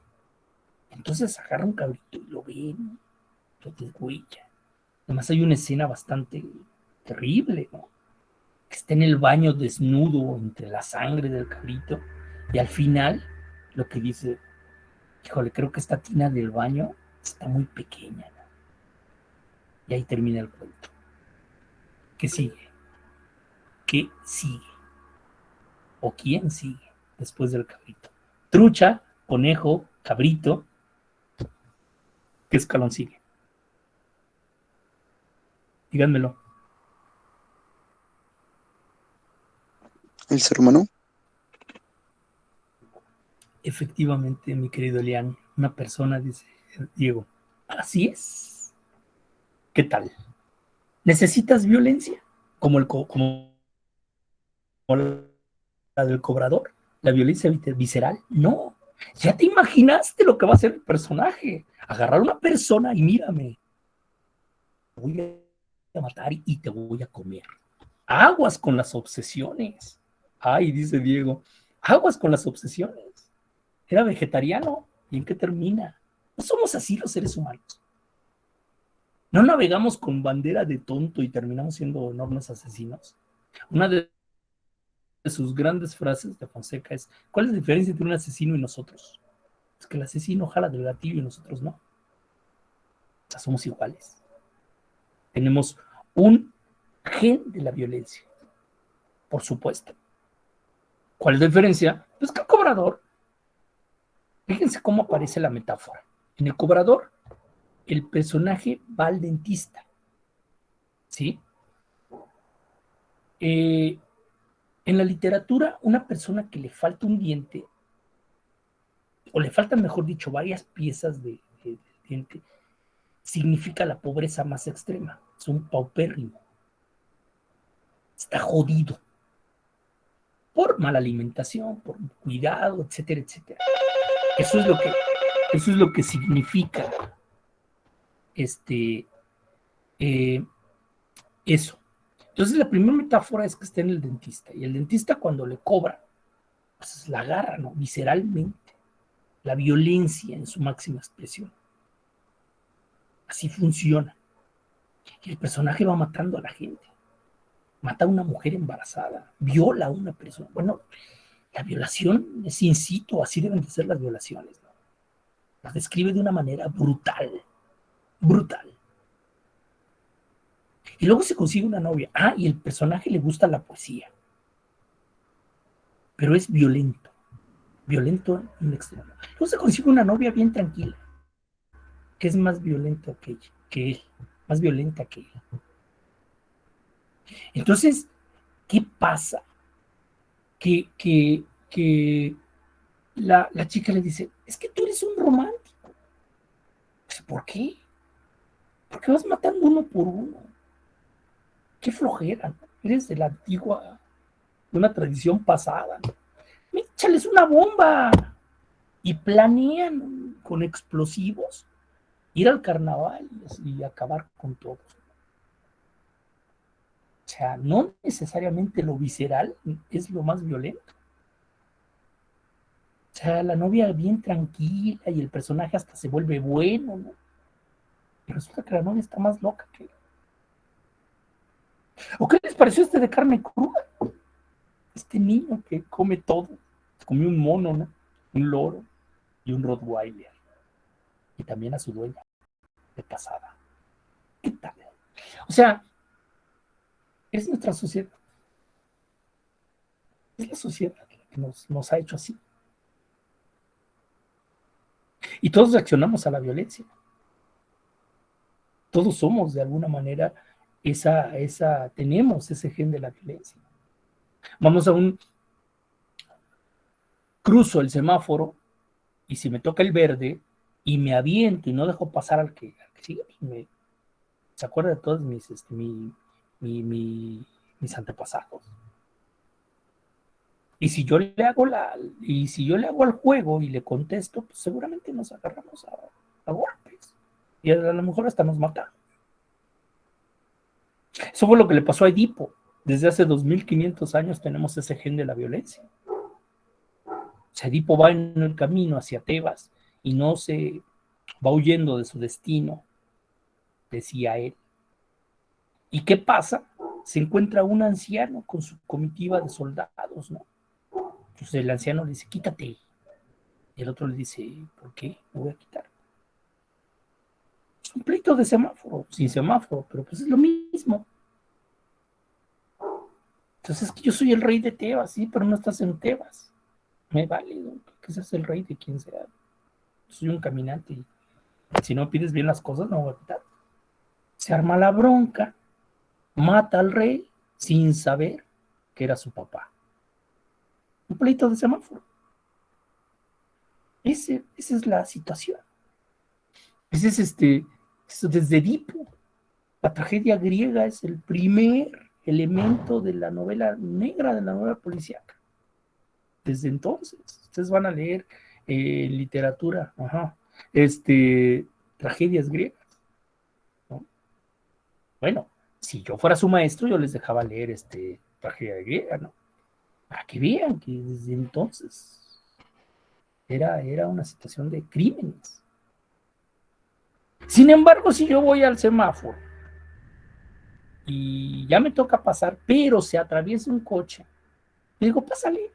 Entonces agarra un cabrito y lo ve, ¿no? Lo deshuella. Además hay una escena bastante terrible, ¿no? Que está en el baño desnudo entre la sangre del cabrito y al final lo que dice, híjole, creo que esta tina del baño está muy pequeña, ¿no? Y ahí termina el cuento. ¿Qué sigue? ¿Qué sigue? ¿O quién sigue después del cabrito? Trucha, conejo, cabrito. ¿Qué escalón sigue? Díganmelo.
¿El ser humano?
Efectivamente, mi querido Elian, una persona, dice Diego. Así es. ¿Qué tal? ¿Necesitas violencia? Como la del cobrador, la violencia visceral. No. Ya te imaginaste lo que va a hacer el personaje. Agarrar a una persona y mírame. Te voy a matar y te voy a comer. Aguas con las obsesiones. Ay, dice Diego, aguas con las obsesiones. Era vegetariano. ¿Y en qué termina? No somos así los seres humanos. No navegamos con bandera de tonto y terminamos siendo enormes asesinos. Una de sus grandes frases de Fonseca es, ¿cuál es la diferencia entre un asesino y nosotros? Es que el asesino jala del gatillo y nosotros no. O sea, somos iguales. Tenemos un gen de la violencia, por supuesto. ¿Cuál es la diferencia? Pues que el cobrador, fíjense cómo aparece la metáfora. En el cobrador, el personaje va al dentista, ¿sí? En la literatura, una persona que le falta un diente, o le faltan, mejor dicho, varias piezas de diente, significa la pobreza más extrema. Es un paupérrimo. Está jodido. Por mala alimentación, por cuidado, etcétera, etcétera. Eso es lo que Eso es lo que significa eso. Entonces la primera metáfora es que está en el dentista, y el dentista cuando le cobra, pues la agarra, ¿no? Visceralmente, la violencia en su máxima expresión. Así funciona. Y el personaje va matando a la gente. Mata a una mujer embarazada, viola a una persona. Bueno, la violación es in situ, así deben de ser las violaciones, ¿no? Las describe de una manera brutal, brutal. Y luego se consigue una novia. Y el personaje le gusta la poesía. Pero es violento. Violento en un extremo. Luego se consigue una novia bien tranquila, que es más violento que él, más violenta que él. Entonces, ¿qué pasa? Que la chica le dice, es que tú eres un romántico. ¿Por qué? Porque vas matando uno por uno. Qué flojera, ¿no? Eres de la antigua, de una tradición pasada, ¿no? Échales una bomba. Y planean con explosivos ir al carnaval y acabar con todos. O sea, no necesariamente lo visceral es lo más violento. O sea, la novia bien tranquila y el personaje hasta se vuelve bueno, ¿no? Y resulta que la novia está más loca que él. ¿O qué les pareció de carne cruda? Este niño que come todo. Se comió un mono, ¿no? Un loro y un rottweiler. Y también a su dueña de casada. ¿Qué tal? O sea, es nuestra sociedad. Es la sociedad la que nos ha hecho así. Y todos reaccionamos a la violencia. Todos somos, de alguna manera, tenemos ese gen de la violencia. Vamos cruzo el semáforo, y si me toca el verde, y me aviento y no dejo pasar al que sigue, pues se acuerda de todos mis antepasados. Y si yo le hago al juego y le contesto, pues seguramente nos agarramos a golpes. Y a lo mejor hasta nos matamos. Eso fue lo que le pasó a Edipo. Desde hace 2500 años tenemos ese gen de la violencia. O sea, Edipo va en el camino hacia Tebas y no se va huyendo de su destino, decía él. ¿Y qué pasa? Se encuentra un anciano con su comitiva de soldados, ¿no? Entonces el anciano le dice, quítate. Y el otro le dice, ¿por qué me voy a quitar? Es un pleito de semáforo, sin semáforo, pero pues es lo mismo. Entonces es que yo soy el rey de Tebas, sí, pero no estás en Tebas. Me vale, ¿no? Que seas el rey de quien sea. Soy un caminante y si no pides bien las cosas no voy a quitar. Se arma la bronca, mata al rey sin saber que era su papá. Un pleito de semáforo. Esa es la situación. Ese es eso desde Edipo. La tragedia griega es el primer elemento de la novela negra, de la novela policíaca. Desde entonces, ustedes van a leer literatura, tragedias griegas, ¿no? Bueno, si yo fuera su maestro, yo les dejaba leer tragedia griega, ¿no? Para que vean que desde entonces era una situación de crímenes. Sin embargo, si yo voy al semáforo y ya me toca pasar, pero se atraviesa un coche, le digo, pásale,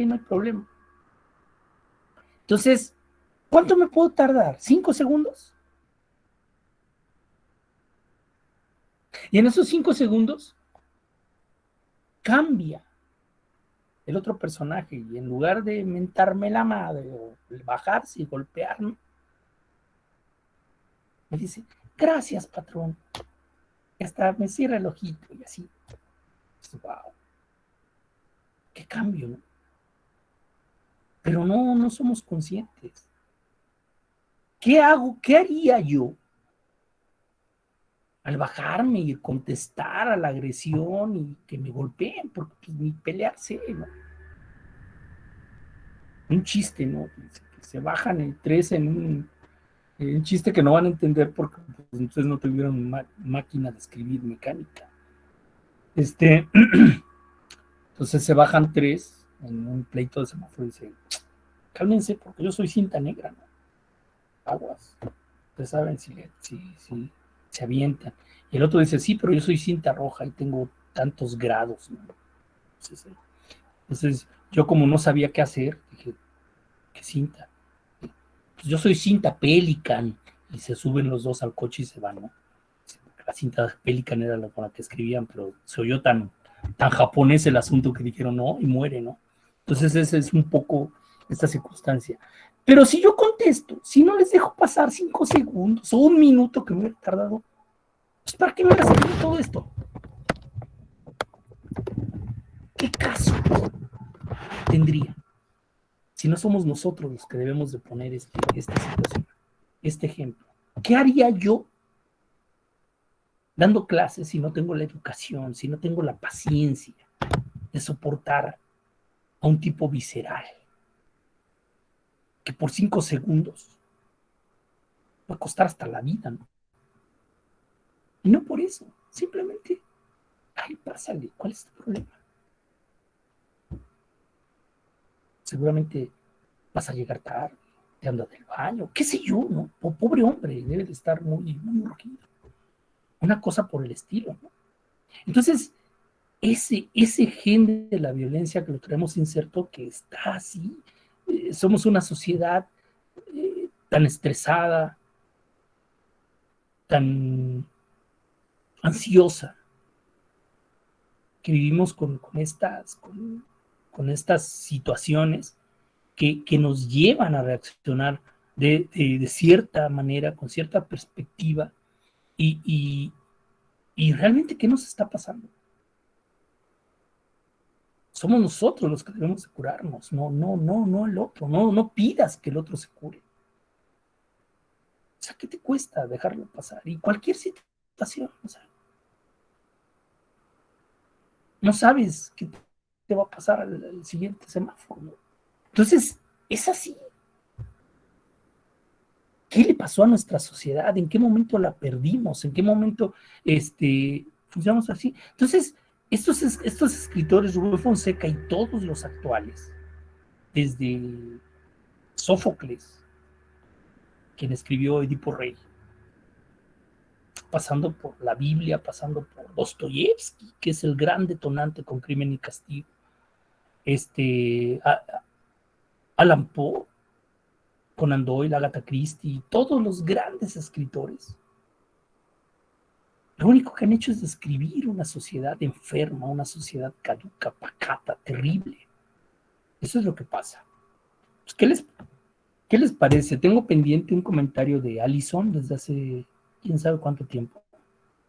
no hay problema. Entonces, ¿cuánto me puedo tardar? ¿5 segundos? Y en esos 5 segundos cambia el otro personaje y en lugar de mentarme la madre o bajarse y golpearme, me dice, gracias, patrón. Y hasta me cierra el ojito y así. Wow. Qué cambio, ¿no? Pero no somos conscientes. ¿Qué hago? ¿Qué haría yo al bajarme y contestar a la agresión y que me golpeen? Porque pues, ni pelearse, ¿no? un chiste, ¿no? Se bajan el 3 en un chiste que no van a entender porque pues, entonces no tuvieron máquina de escribir mecánica. Entonces se bajan 3 en un pleito de semáforo y dicen, cálmense porque yo soy cinta negra, ¿no? Aguas. Ustedes saben si se avientan. Y el otro dice, sí, pero yo soy cinta roja y tengo tantos grados, ¿no? Entonces yo como no sabía qué hacer, dije, ¿qué cinta? Pues yo soy cinta Pelican. Y se suben los dos al coche y se van, ¿no? La cinta Pelican era con la que escribían, pero se oyó tan japonés el asunto que dijeron no, y muere, ¿no? Entonces esa es un poco esta circunstancia. Pero si yo contesto, si no les dejo pasar 5 segundos o 1 minuto que me hubiera tardado, pues ¿para qué me hubiera salido todo esto? ¿Qué caso tendría si no somos nosotros los que debemos de poner esta situación, este ejemplo? ¿Qué haría yo dando clases si no tengo la educación, si no tengo la paciencia de soportar a un tipo visceral que por 5 segundos va a costar hasta la vida, ¿no? Y no por eso, simplemente, ay, pásale, ¿cuál es tu problema? Seguramente vas a llegar tarde, te andas del baño, qué sé yo, ¿no? Pobre hombre, debe de estar muy urgido. Una cosa por el estilo, ¿no? Entonces, ese gen de la violencia que lo traemos inserto, que está así, somos una sociedad tan estresada, tan ansiosa, que vivimos con estas situaciones que nos llevan a reaccionar de cierta manera, con cierta perspectiva, y realmente, ¿qué nos está pasando? Somos nosotros los que debemos de curarnos, no el otro, no pidas que el otro se cure. O sea, ¿qué te cuesta dejarlo pasar? Y cualquier situación, o sea, no sabes qué te va a pasar al siguiente semáforo, ¿no? Entonces, es así. ¿Qué le pasó a nuestra sociedad? ¿En qué momento la perdimos? ¿En qué momento funcionamos así? Entonces, estos escritores, Rubén Fonseca y todos los actuales, desde Sófocles, quien escribió Edipo Rey, pasando por la Biblia, pasando por Dostoyevsky, que es el gran detonante con Crimen y Castigo, Allan Poe, Conan Doyle, Agatha Christie, todos los grandes escritores, lo único que han hecho es describir una sociedad enferma, una sociedad caduca, pacata, terrible. Eso es lo que pasa. Pues, ¿qué les parece? Tengo pendiente un comentario de Allison desde hace quién sabe cuánto tiempo.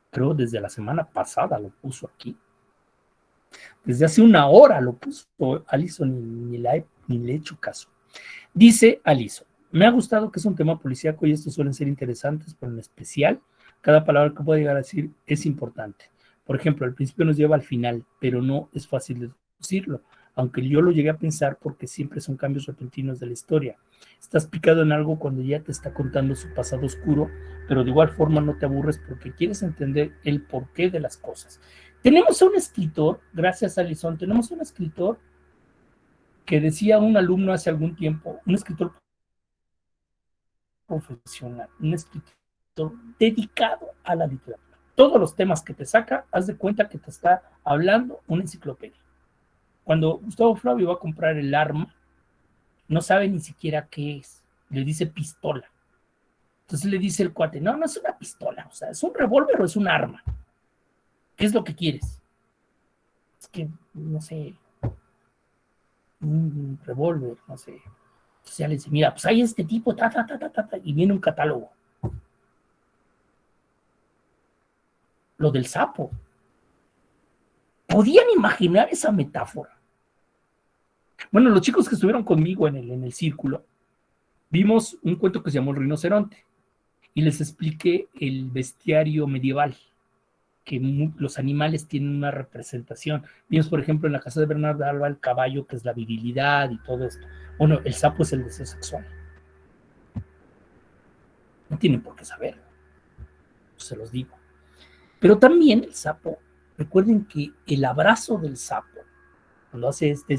Creo desde la semana pasada lo puso aquí. Desde hace 1 hora lo puso Allison y ni le he hecho caso. Dice Allison, me ha gustado que es un tema policíaco y estos suelen ser interesantes, pero en especial, cada palabra que pueda llegar a decir es importante. Por ejemplo, al principio nos lleva al final, pero no es fácil de decirlo, aunque yo lo llegué a pensar porque siempre son cambios repentinos de la historia. Estás picado en algo cuando ya te está contando su pasado oscuro, pero de igual forma no te aburres porque quieres entender el porqué de las cosas. Tenemos a un escritor, gracias a Allison, tenemos a un escritor que decía un alumno hace algún tiempo, un escritor profesional, un escritor dedicado a la literatura. Todos los temas que te saca, haz de cuenta que te está hablando una enciclopedia. Cuando Gustavo Flavio va a comprar el arma, no sabe ni siquiera qué es. Le dice pistola. Entonces le dice el cuate, no es una pistola, o sea, ¿es un revólver o es un arma? ¿Qué es lo que quieres? Es que, no sé, un revólver, no sé. Entonces ya le dice, mira, pues hay este tipo, y viene un catálogo. Lo del sapo. ¿Podían imaginar esa metáfora? Bueno, los chicos que estuvieron conmigo en el círculo, vimos un cuento que se llamó El rinoceronte y les expliqué el bestiario medieval. los animales tienen una representación. Vimos, por ejemplo, en la casa de Bernardo Alba el caballo, que es la virilidad y todo esto. Bueno, el sapo es el deseo sexual. No tienen por qué saber, se los digo. Pero también el sapo, recuerden que el abrazo del sapo, cuando hace este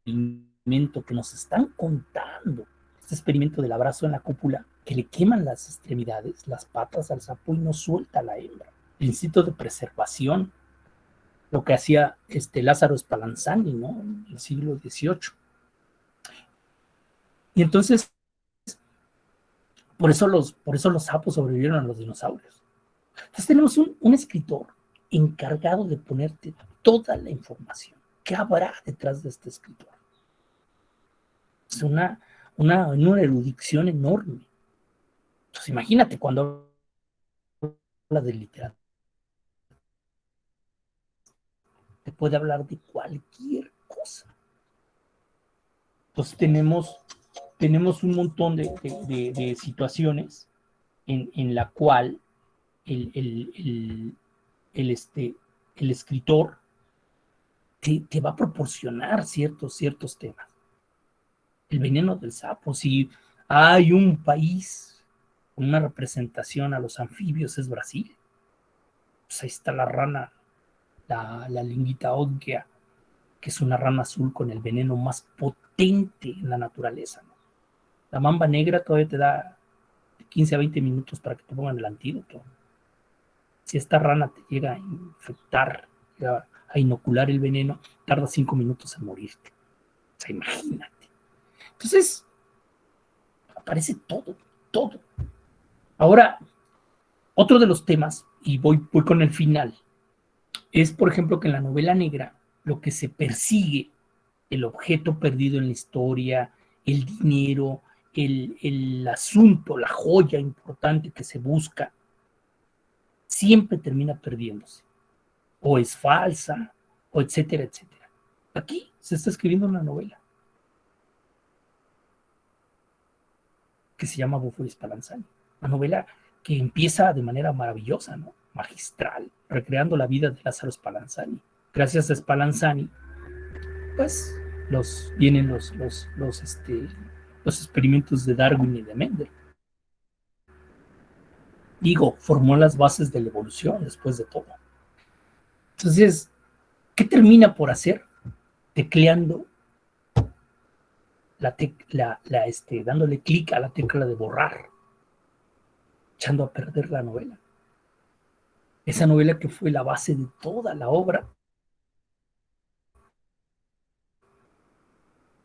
experimento que nos están contando, este experimento del abrazo en la cúpula, que le queman las extremidades, las patas al sapo y no suelta a la hembra. El instinto de preservación, lo que hacía Lázaro Spallanzani, ¿no? En el siglo XVIII. Y entonces, por eso los sapos sobrevivieron a los dinosaurios. Entonces tenemos un escritor encargado de ponerte toda la información. ¿Qué habrá detrás de este escritor? Es una erudición enorme. Entonces imagínate cuando habla de literatura. Te puede hablar de cualquier cosa. Entonces tenemos un montón de situaciones en la cual el escritor te va a proporcionar ciertos temas. El veneno del sapo, si hay un país con una representación a los anfibios, es Brasil. Pues ahí está la rana, la linguita ódgea, que es una rana azul con el veneno más potente en la naturaleza, ¿no? La mamba negra todavía te da 15 a 20 minutos para que te pongan el antídoto. Si esta rana te llega a infectar, llega a inocular el veneno, tarda 5 minutos en morirte. O sea, imagínate. Entonces, aparece todo. Ahora, otro de los temas, y voy con el final, es, por ejemplo, que en la novela negra lo que se persigue, el objeto perdido en la historia, el dinero, el asunto, la joya importante que se busca, siempre termina perdiéndose. O es falsa, o etcétera, etcétera. Aquí se está escribiendo una novela que se llama Buffo y Spallanzani. Una novela que empieza de manera maravillosa, ¿no? Magistral, recreando la vida de Lázaro Spallanzani. Gracias a Spallanzani, pues vienen los experimentos de Darwin y de Mendel. Digo, formó las bases de la evolución después de todo. Entonces, ¿qué termina por hacer? Tecleando dándole clic a la tecla de borrar, echando a perder la novela. Esa novela que fue la base de toda la obra.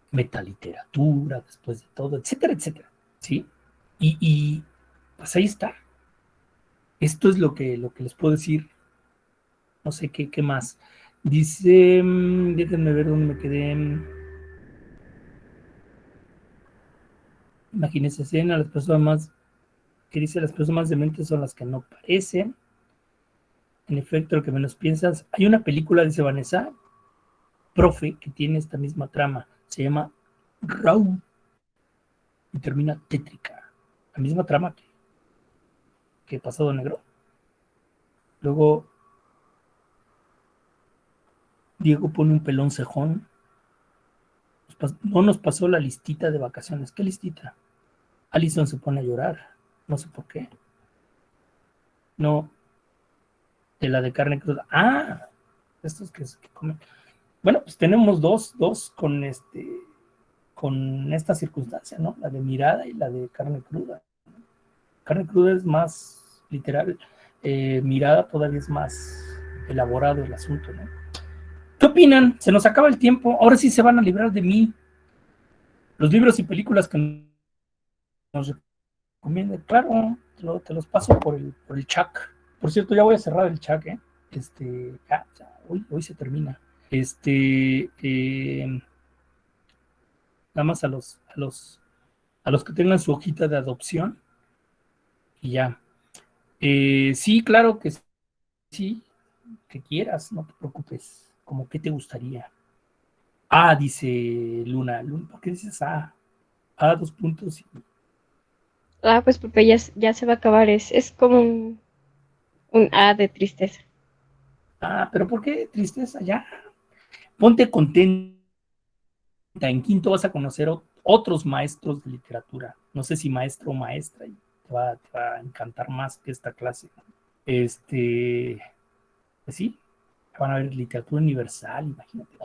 Metaliteratura, después de todo, etcétera, etcétera. ¿Sí? Y pues ahí está. Esto es lo que les puedo decir. No sé qué más. Dice, déjenme ver dónde me quedé. Imagínense, las personas más, que dice, las personas más dementes son las que no parecen. En efecto, lo que menos piensas. Hay una película, dice Vanessa, profe, que tiene esta misma trama. Se llama Raw y termina tétrica. La misma trama que Pasado Negro. Luego Diego pone un pelón cejón. No nos pasó la listita de vacaciones. ¿Qué listita? Alison se pone a llorar. No sé por qué. No. De la de carne cruda. Ah, estos que comen. Bueno, pues tenemos dos con esta circunstancia, ¿no? La de mirada y la de carne cruda. Carne cruda es más literal. Mirada todavía es más elaborado el asunto, ¿no? ¿Qué opinan? Se nos acaba el tiempo. Ahora sí se van a librar de mí. Los libros y películas que nos recomiendan. Claro, te los paso por el chat. Por cierto, ya voy a cerrar el chat, ¿eh? Ya, hoy se termina. Nada más a los que tengan su hojita de adopción. Y ya. Sí, claro que sí. Que quieras, no te preocupes. Como que te gustaría. Dice Luna, ¿por qué dices dos puntos?
Pues porque ya se va a acabar. Es como Un A de tristeza.
Ah, pero ¿por qué tristeza? Ya. Ponte contenta. En quinto vas a conocer otros maestros de literatura. No sé si maestro o maestra. Y te va a encantar más que esta clase. Pues sí, van a ver literatura universal, imagínate.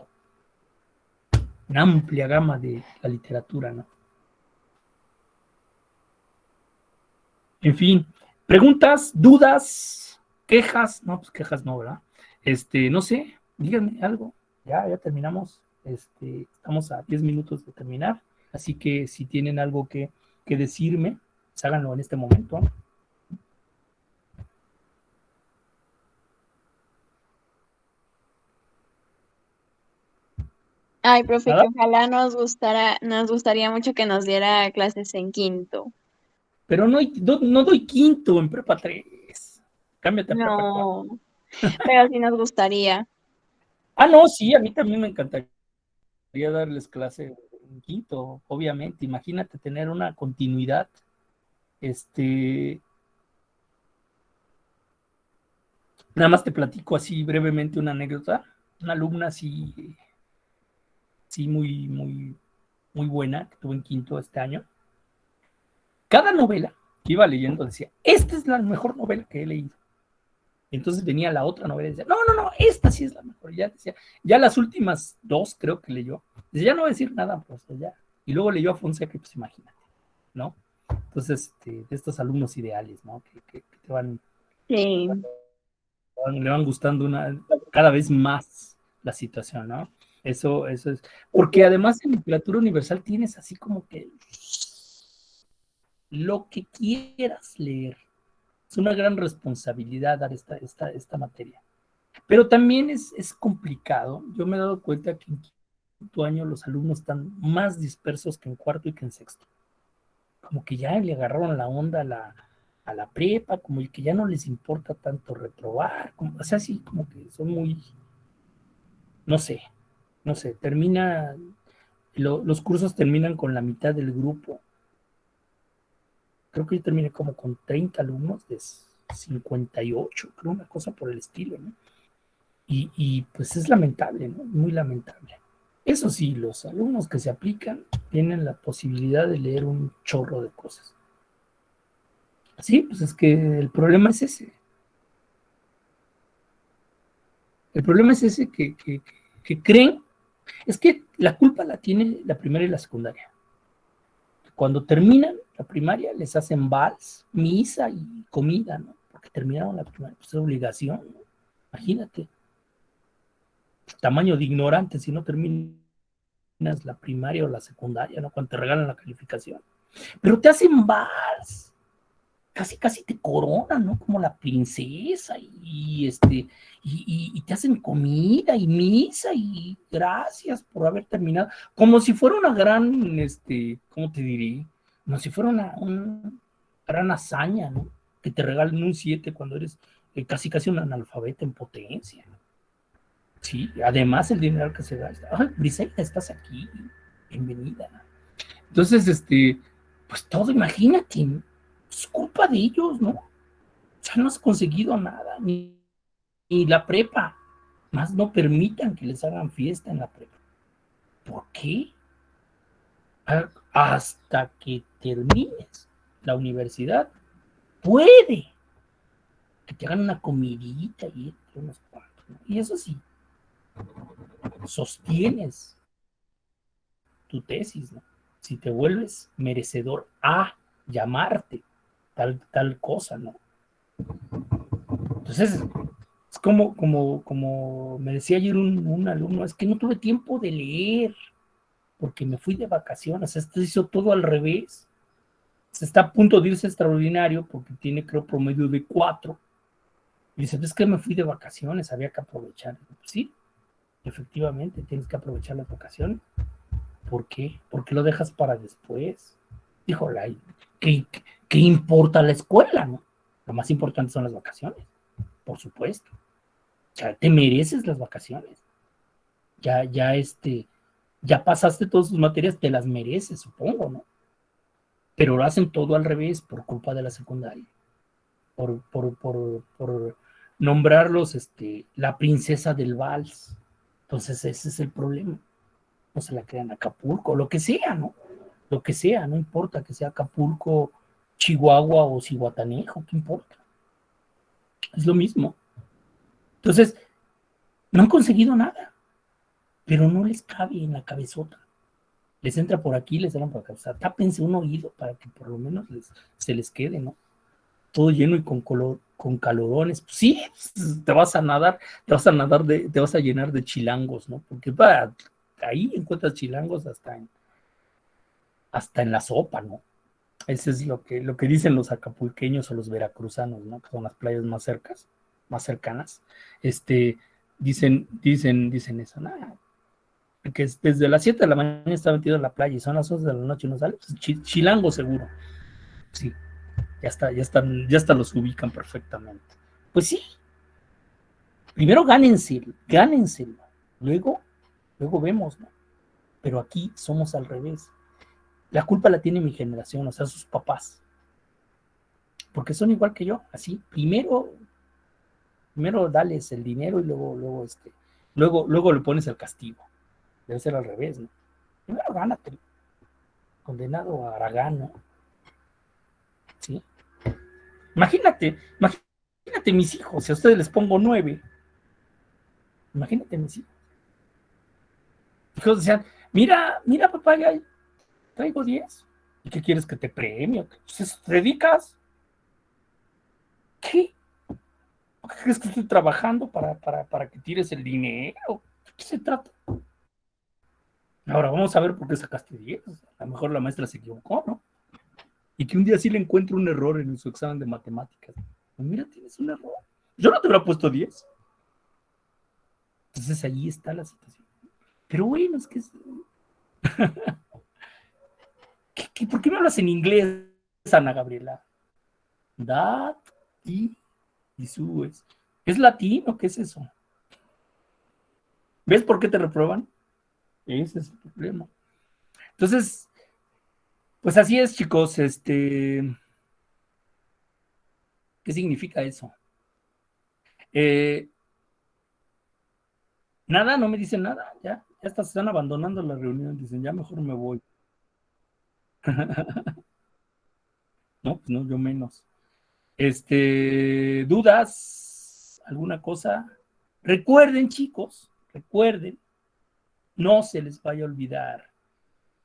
Una amplia gama de la literatura, ¿no? En fin, preguntas, dudas, quejas. No, pues quejas no, ¿verdad? No sé, díganme algo. Ya terminamos. Estamos a 10 minutos de terminar. Así que si tienen algo que decirme, pues háganlo en este momento.
Ay, profe,
¿Nada?
que ojalá nos gustaría mucho que nos diera clases en quinto.
Pero no doy quinto en prepa 3. Cámbiate a prepa 4.
No, pero sí nos gustaría.
Ah, no, sí, a mí también me encantaría darles clase en quinto, obviamente. Imagínate tener una continuidad. Nada más te platico así brevemente una anécdota. Una alumna así muy, muy, muy buena que tuve en quinto este año. Cada novela que iba leyendo decía, esta es la mejor novela que he leído. Entonces venía la otra novela y decía, no, esta sí es la mejor. Ya decía, ya las últimas 2 creo que leyó. Dice, ya no voy a decir nada, pues ya. Y luego leyó a Fonseca, pues imagínate, ¿no? Entonces, de estos alumnos ideales, ¿no? Que te van,
Sí.
le van gustando cada vez más la situación, ¿no? Eso es. Porque además en literatura universal tienes así como que lo que quieras leer. Es una gran responsabilidad dar esta materia. Pero también es complicado. Yo me he dado cuenta que en quinto año los alumnos están más dispersos que en cuarto y que en sexto. Como que ya le agarraron la onda a la prepa, como que ya no les importa tanto reprobar, o sea, sí, como que son muy, no sé, los cursos terminan con la mitad del grupo. Creo que yo terminé como con 30 alumnos de 58, creo, una cosa por el estilo, ¿no? Y pues es lamentable, ¿no? Muy lamentable. Eso sí, los alumnos que se aplican tienen la posibilidad de leer un chorro de cosas. Sí, pues es que el problema es ese. El problema es ese que creen, es que la culpa la tiene la primaria y la secundaria. Cuando terminan la primaria les hacen vals, misa y comida, ¿no? Porque terminaron la primaria, pues es obligación, ¿no? Imagínate. Tamaño de ignorante si no terminas la primaria o la secundaria, ¿no? Cuando te regalan la calificación. Pero te hacen vals, casi te coronan, ¿no? Como la princesa y te hacen comida y misa y gracias por haber terminado. Como si fuera una gran, ¿cómo te diré? Como si fuera una gran hazaña, ¿no? Que te regalen un 7 cuando eres casi un analfabeta en potencia, ¿no? Sí, además el dinero que se gasta. Ay, Briseida, estás aquí, bienvenida. Entonces, pues todo, imagínate, es culpa de ellos, ¿no? Ya no has conseguido nada, ni la prepa, más no permitan que les hagan fiesta en la prepa. ¿Por qué? Hasta que termines la universidad, puede que te hagan una comidita y unos cuantos, ¿no? Y eso sí, sostienes tu tesis, ¿no? Si te vuelves merecedor a llamarte tal cosa, ¿no? Entonces, es como me decía ayer un alumno, es que no tuve tiempo de leer porque me fui de vacaciones, esto hizo todo al revés. Se está a punto de irse extraordinario porque tiene, creo, promedio de 4. Y dice, es que me fui de vacaciones, había que aprovechar. Pues sí, efectivamente, tienes que aprovechar las vacaciones. ¿Por qué? ¿Por qué lo dejas para después? Dijo, ¿qué importa la escuela, no? Lo más importante son las vacaciones, por supuesto. O sea, te mereces las vacaciones. Ya pasaste todas tus materias, te las mereces, supongo, ¿no? Pero lo hacen todo al revés por culpa de la secundaria. por nombrarlos la princesa del vals. Entonces ese es el problema. No se la crean Acapulco, lo que sea, ¿no? Lo que sea, no importa que sea Acapulco, Chihuahua o Zihuatanejo, ¿qué importa? Es lo mismo. Entonces, no han conseguido nada, pero no les cabe en la cabezota. Les entra por aquí, les entra por acá. O sea, tápense un oído para que por lo menos se les quede, ¿no? Todo lleno y con calorones. Pues sí, te vas a llenar de chilangos, ¿no? Porque ahí encuentras chilangos hasta en la sopa, ¿no? Ese es lo que dicen los acapulqueños o los veracruzanos, ¿no? Que son las playas más cercanas. Dicen eso, nada. Que desde las 7 de la mañana está metido en la playa y son las 11 de la noche y no sale, pues chilango seguro. Sí, ya está, los ubican perfectamente. Pues sí, primero gánenselo, luego vemos, ¿no? Pero aquí somos al revés. La culpa la tiene mi generación, o sea, sus papás. Porque son igual que yo, así, primero dales el dinero y luego le pones el castigo. Debe ser al revés, ¿no? Primero gánate, condenado a Aragán, ¿no? ¿Sí? Imagínate mis hijos, si a ustedes les pongo 9, imagínate mis hijos. Hijos decían, mira papá, ya traigo 10. ¿Y qué quieres que te premie? Pues ¿te dedicas? ¿Qué? ¿Por qué crees que estoy trabajando para que tires el dinero? ¿De qué se trata? Ahora vamos a ver por qué sacaste 10. A lo mejor la maestra se equivocó, ¿no? Y que un día sí le encuentro un error en su examen de matemáticas. Pues mira, tienes un error. Yo no te hubiera puesto 10. Entonces ahí está la situación. Pero bueno, es que ¿por qué me hablas en inglés, Ana Gabriela? Dat, ti, y su ¿es latino? ¿Qué es eso? ¿Ves por qué te reprueban? Ese es el problema. Entonces, pues así es, chicos. ¿Qué significa eso? Nada, no me dicen nada. Ya están abandonando la reunión. Dicen, ya mejor me voy. No, pues no, yo menos. ¿Dudas? ¿Alguna cosa? Recuerden, chicos, no se les vaya a olvidar.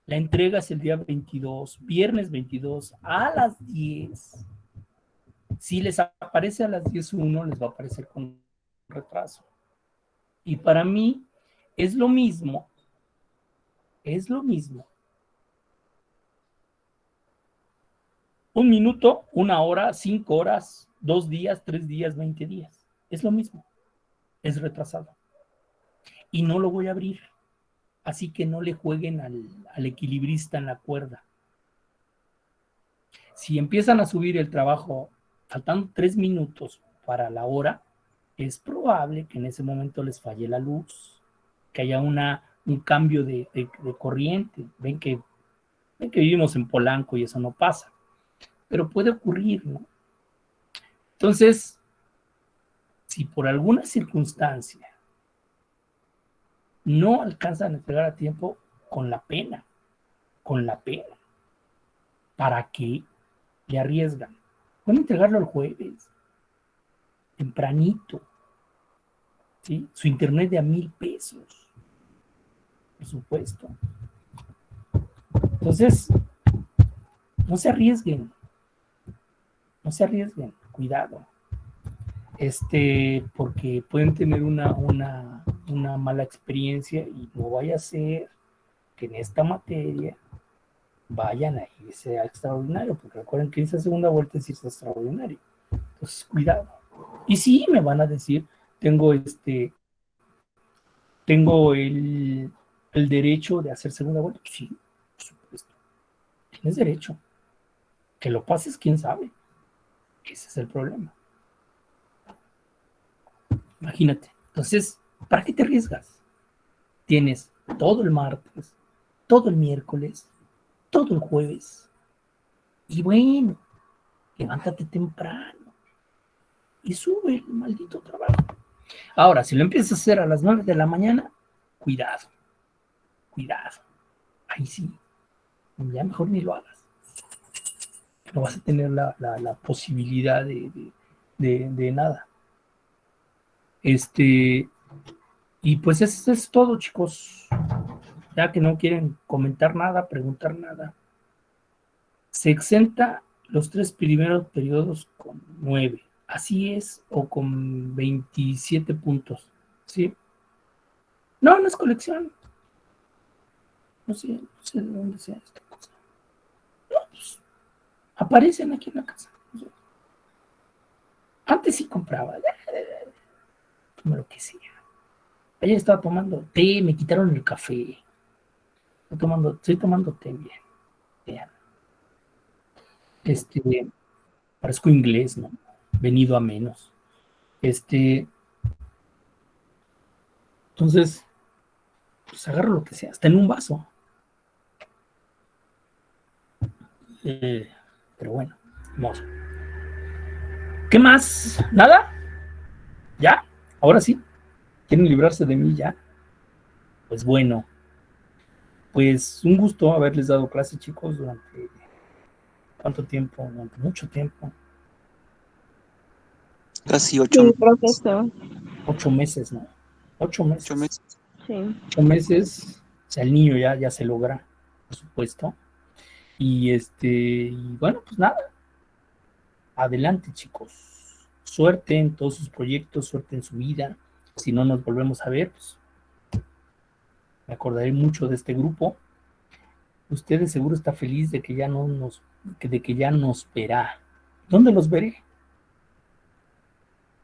La entrega es el día 22, viernes 22, a las 10. Si les aparece a las 10:01, les va a aparecer con retraso. Y para mí es lo mismo. 1 minuto, 1 hora, 5 horas, 2 días, 3 días, 20 días. Es lo mismo. Es retrasado. Y no lo voy a abrir. Así que no le jueguen al equilibrista en la cuerda. Si empiezan a subir el trabajo faltando 3 minutos para la hora, es probable que en ese momento les falle la luz, que haya un cambio de corriente. Ven que vivimos en Polanco y eso no pasa. Pero puede ocurrir, ¿no? Entonces, si por alguna circunstancia no alcanzan a entregar a tiempo, con la pena, ¿para qué le arriesgan? Pueden entregarlo el jueves, tempranito, ¿sí? Su internet de $1,000, por supuesto. Entonces, no se arriesguen, cuidado, porque pueden tener una mala experiencia y no vaya a ser que en esta materia vayan a irse a extraordinario, porque recuerden que esa segunda vuelta es irse a extraordinario. Entonces, cuidado. Y sí, me van a decir, tengo el derecho de hacer segunda vuelta. Sí, por supuesto. Tienes derecho. Que lo pases, quién sabe. Ese es el problema. Imagínate. Entonces, ¿para qué te arriesgas? Tienes todo el martes, todo el miércoles, todo el jueves. Y bueno, levántate temprano. y sube el maldito trabajo. Ahora, si lo empiezas a hacer a las 9 de la mañana, cuidado. Ahí sí, ya mejor ni lo hagas. No vas a tener la posibilidad de nada. Y pues eso es todo, chicos. Ya que no quieren comentar nada, preguntar nada. Se exenta los 3 primeros periodos con 9. Así es, o con 27 puntos. ¿Sí? No es colección. No sé de dónde sea esta cosa. No, pues, aparecen aquí en la casa. Antes sí compraba. Como lo que sea. Ayer estaba tomando té, me quitaron el café. Estoy tomando té bien. Vean. Parezco inglés, ¿no? Venido a menos. Entonces, pues agarro lo que sea, hasta en un vaso. Pero bueno, vamos. ¿Qué más? ¿Nada? ¿Ya? ¿Ahora sí? ¿Quieren librarse de mí ya? Pues bueno. Pues un gusto haberles dado clase, chicos, durante ¿cuánto tiempo? Durante mucho tiempo.
Casi 8
Sí, profesor.
8 meses, ¿no? 8 meses.
8 meses.
Sí.
8 meses. O sea, el niño ya se logra, por supuesto. Y bueno, pues nada. Adelante, chicos. Suerte en todos sus proyectos, suerte en su vida. Si no nos volvemos a ver, pues me acordaré mucho de este grupo. Ustedes seguro está feliz de que ya nos verá. ¿Dónde los veré?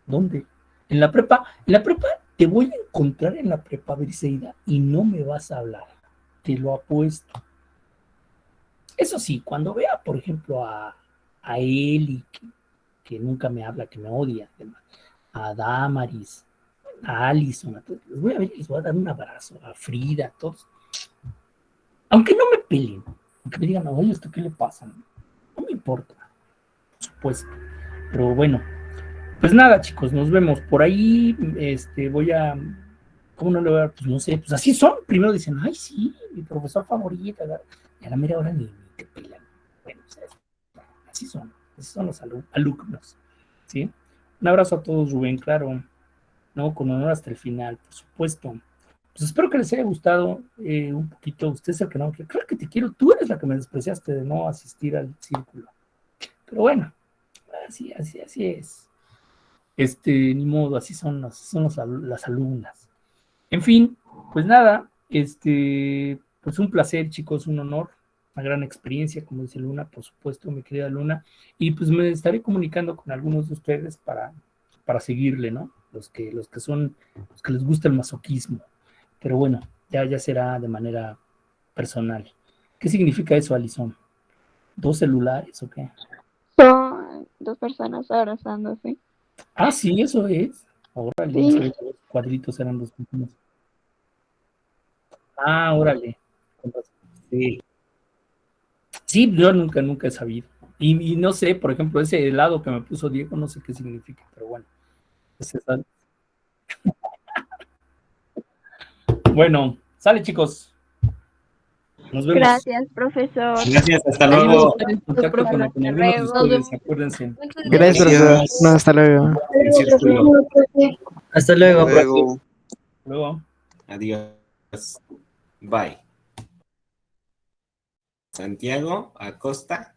¿Dónde? En la prepa te voy a encontrar en la prepa, Briseida, y no me vas a hablar. Te lo apuesto. Eso sí, cuando vea, por ejemplo, a Eli, que nunca me habla, que me odia, a Damaris, a Alison, a todos, los voy a ver y les voy a dar un abrazo, a Frida, a todos. Aunque no me peleen, aunque me digan, oye, ¿esto qué le pasa? No me importa, por supuesto. Pero bueno, pues nada, chicos, nos vemos. Por ahí, voy a... ¿Cómo no le voy a dar? Pues no sé, pues así son. Primero dicen, ay, sí, mi profesor favorito. Y a la mera hora ni te pelan. Bueno, pues así son los alumnos, ¿sí? Un abrazo a todos, Rubén, claro, ¿no? Con honor hasta el final, por supuesto. Pues espero que les haya gustado un poquito. Usted es el que no, creo que te quiero. Tú eres la que me despreciaste de no asistir al círculo. Pero bueno, así es. Ni modo, así son las alumnas. En fin, pues nada, pues un placer, chicos, un honor, una gran experiencia, como dice Luna, por supuesto, mi querida Luna, y pues me estaré comunicando con algunos de ustedes para seguirle, ¿no? Los que les gusta el masoquismo. Pero bueno, ya será de manera personal. ¿Qué significa eso, Alison? ¿2 celulares o qué?
Son 2 personas abrazándose.
Ah, sí, eso es. Órale,
Sí.
los cuadritos eran 2 personas. Ah, órale. Sí. Sí, yo nunca he sabido. Y no sé, por ejemplo, ese helado que me puso Diego, no sé qué significa, pero bueno. Bueno, sale, chicos. Nos vemos.
Gracias, profesor.
Gracias, hasta luego.
Contacto con algunos de ustedes, acuérdense.
Gracias, profesor. No, hasta luego.
Hasta luego.
Luego.
Adiós. Bye. Santiago Acosta.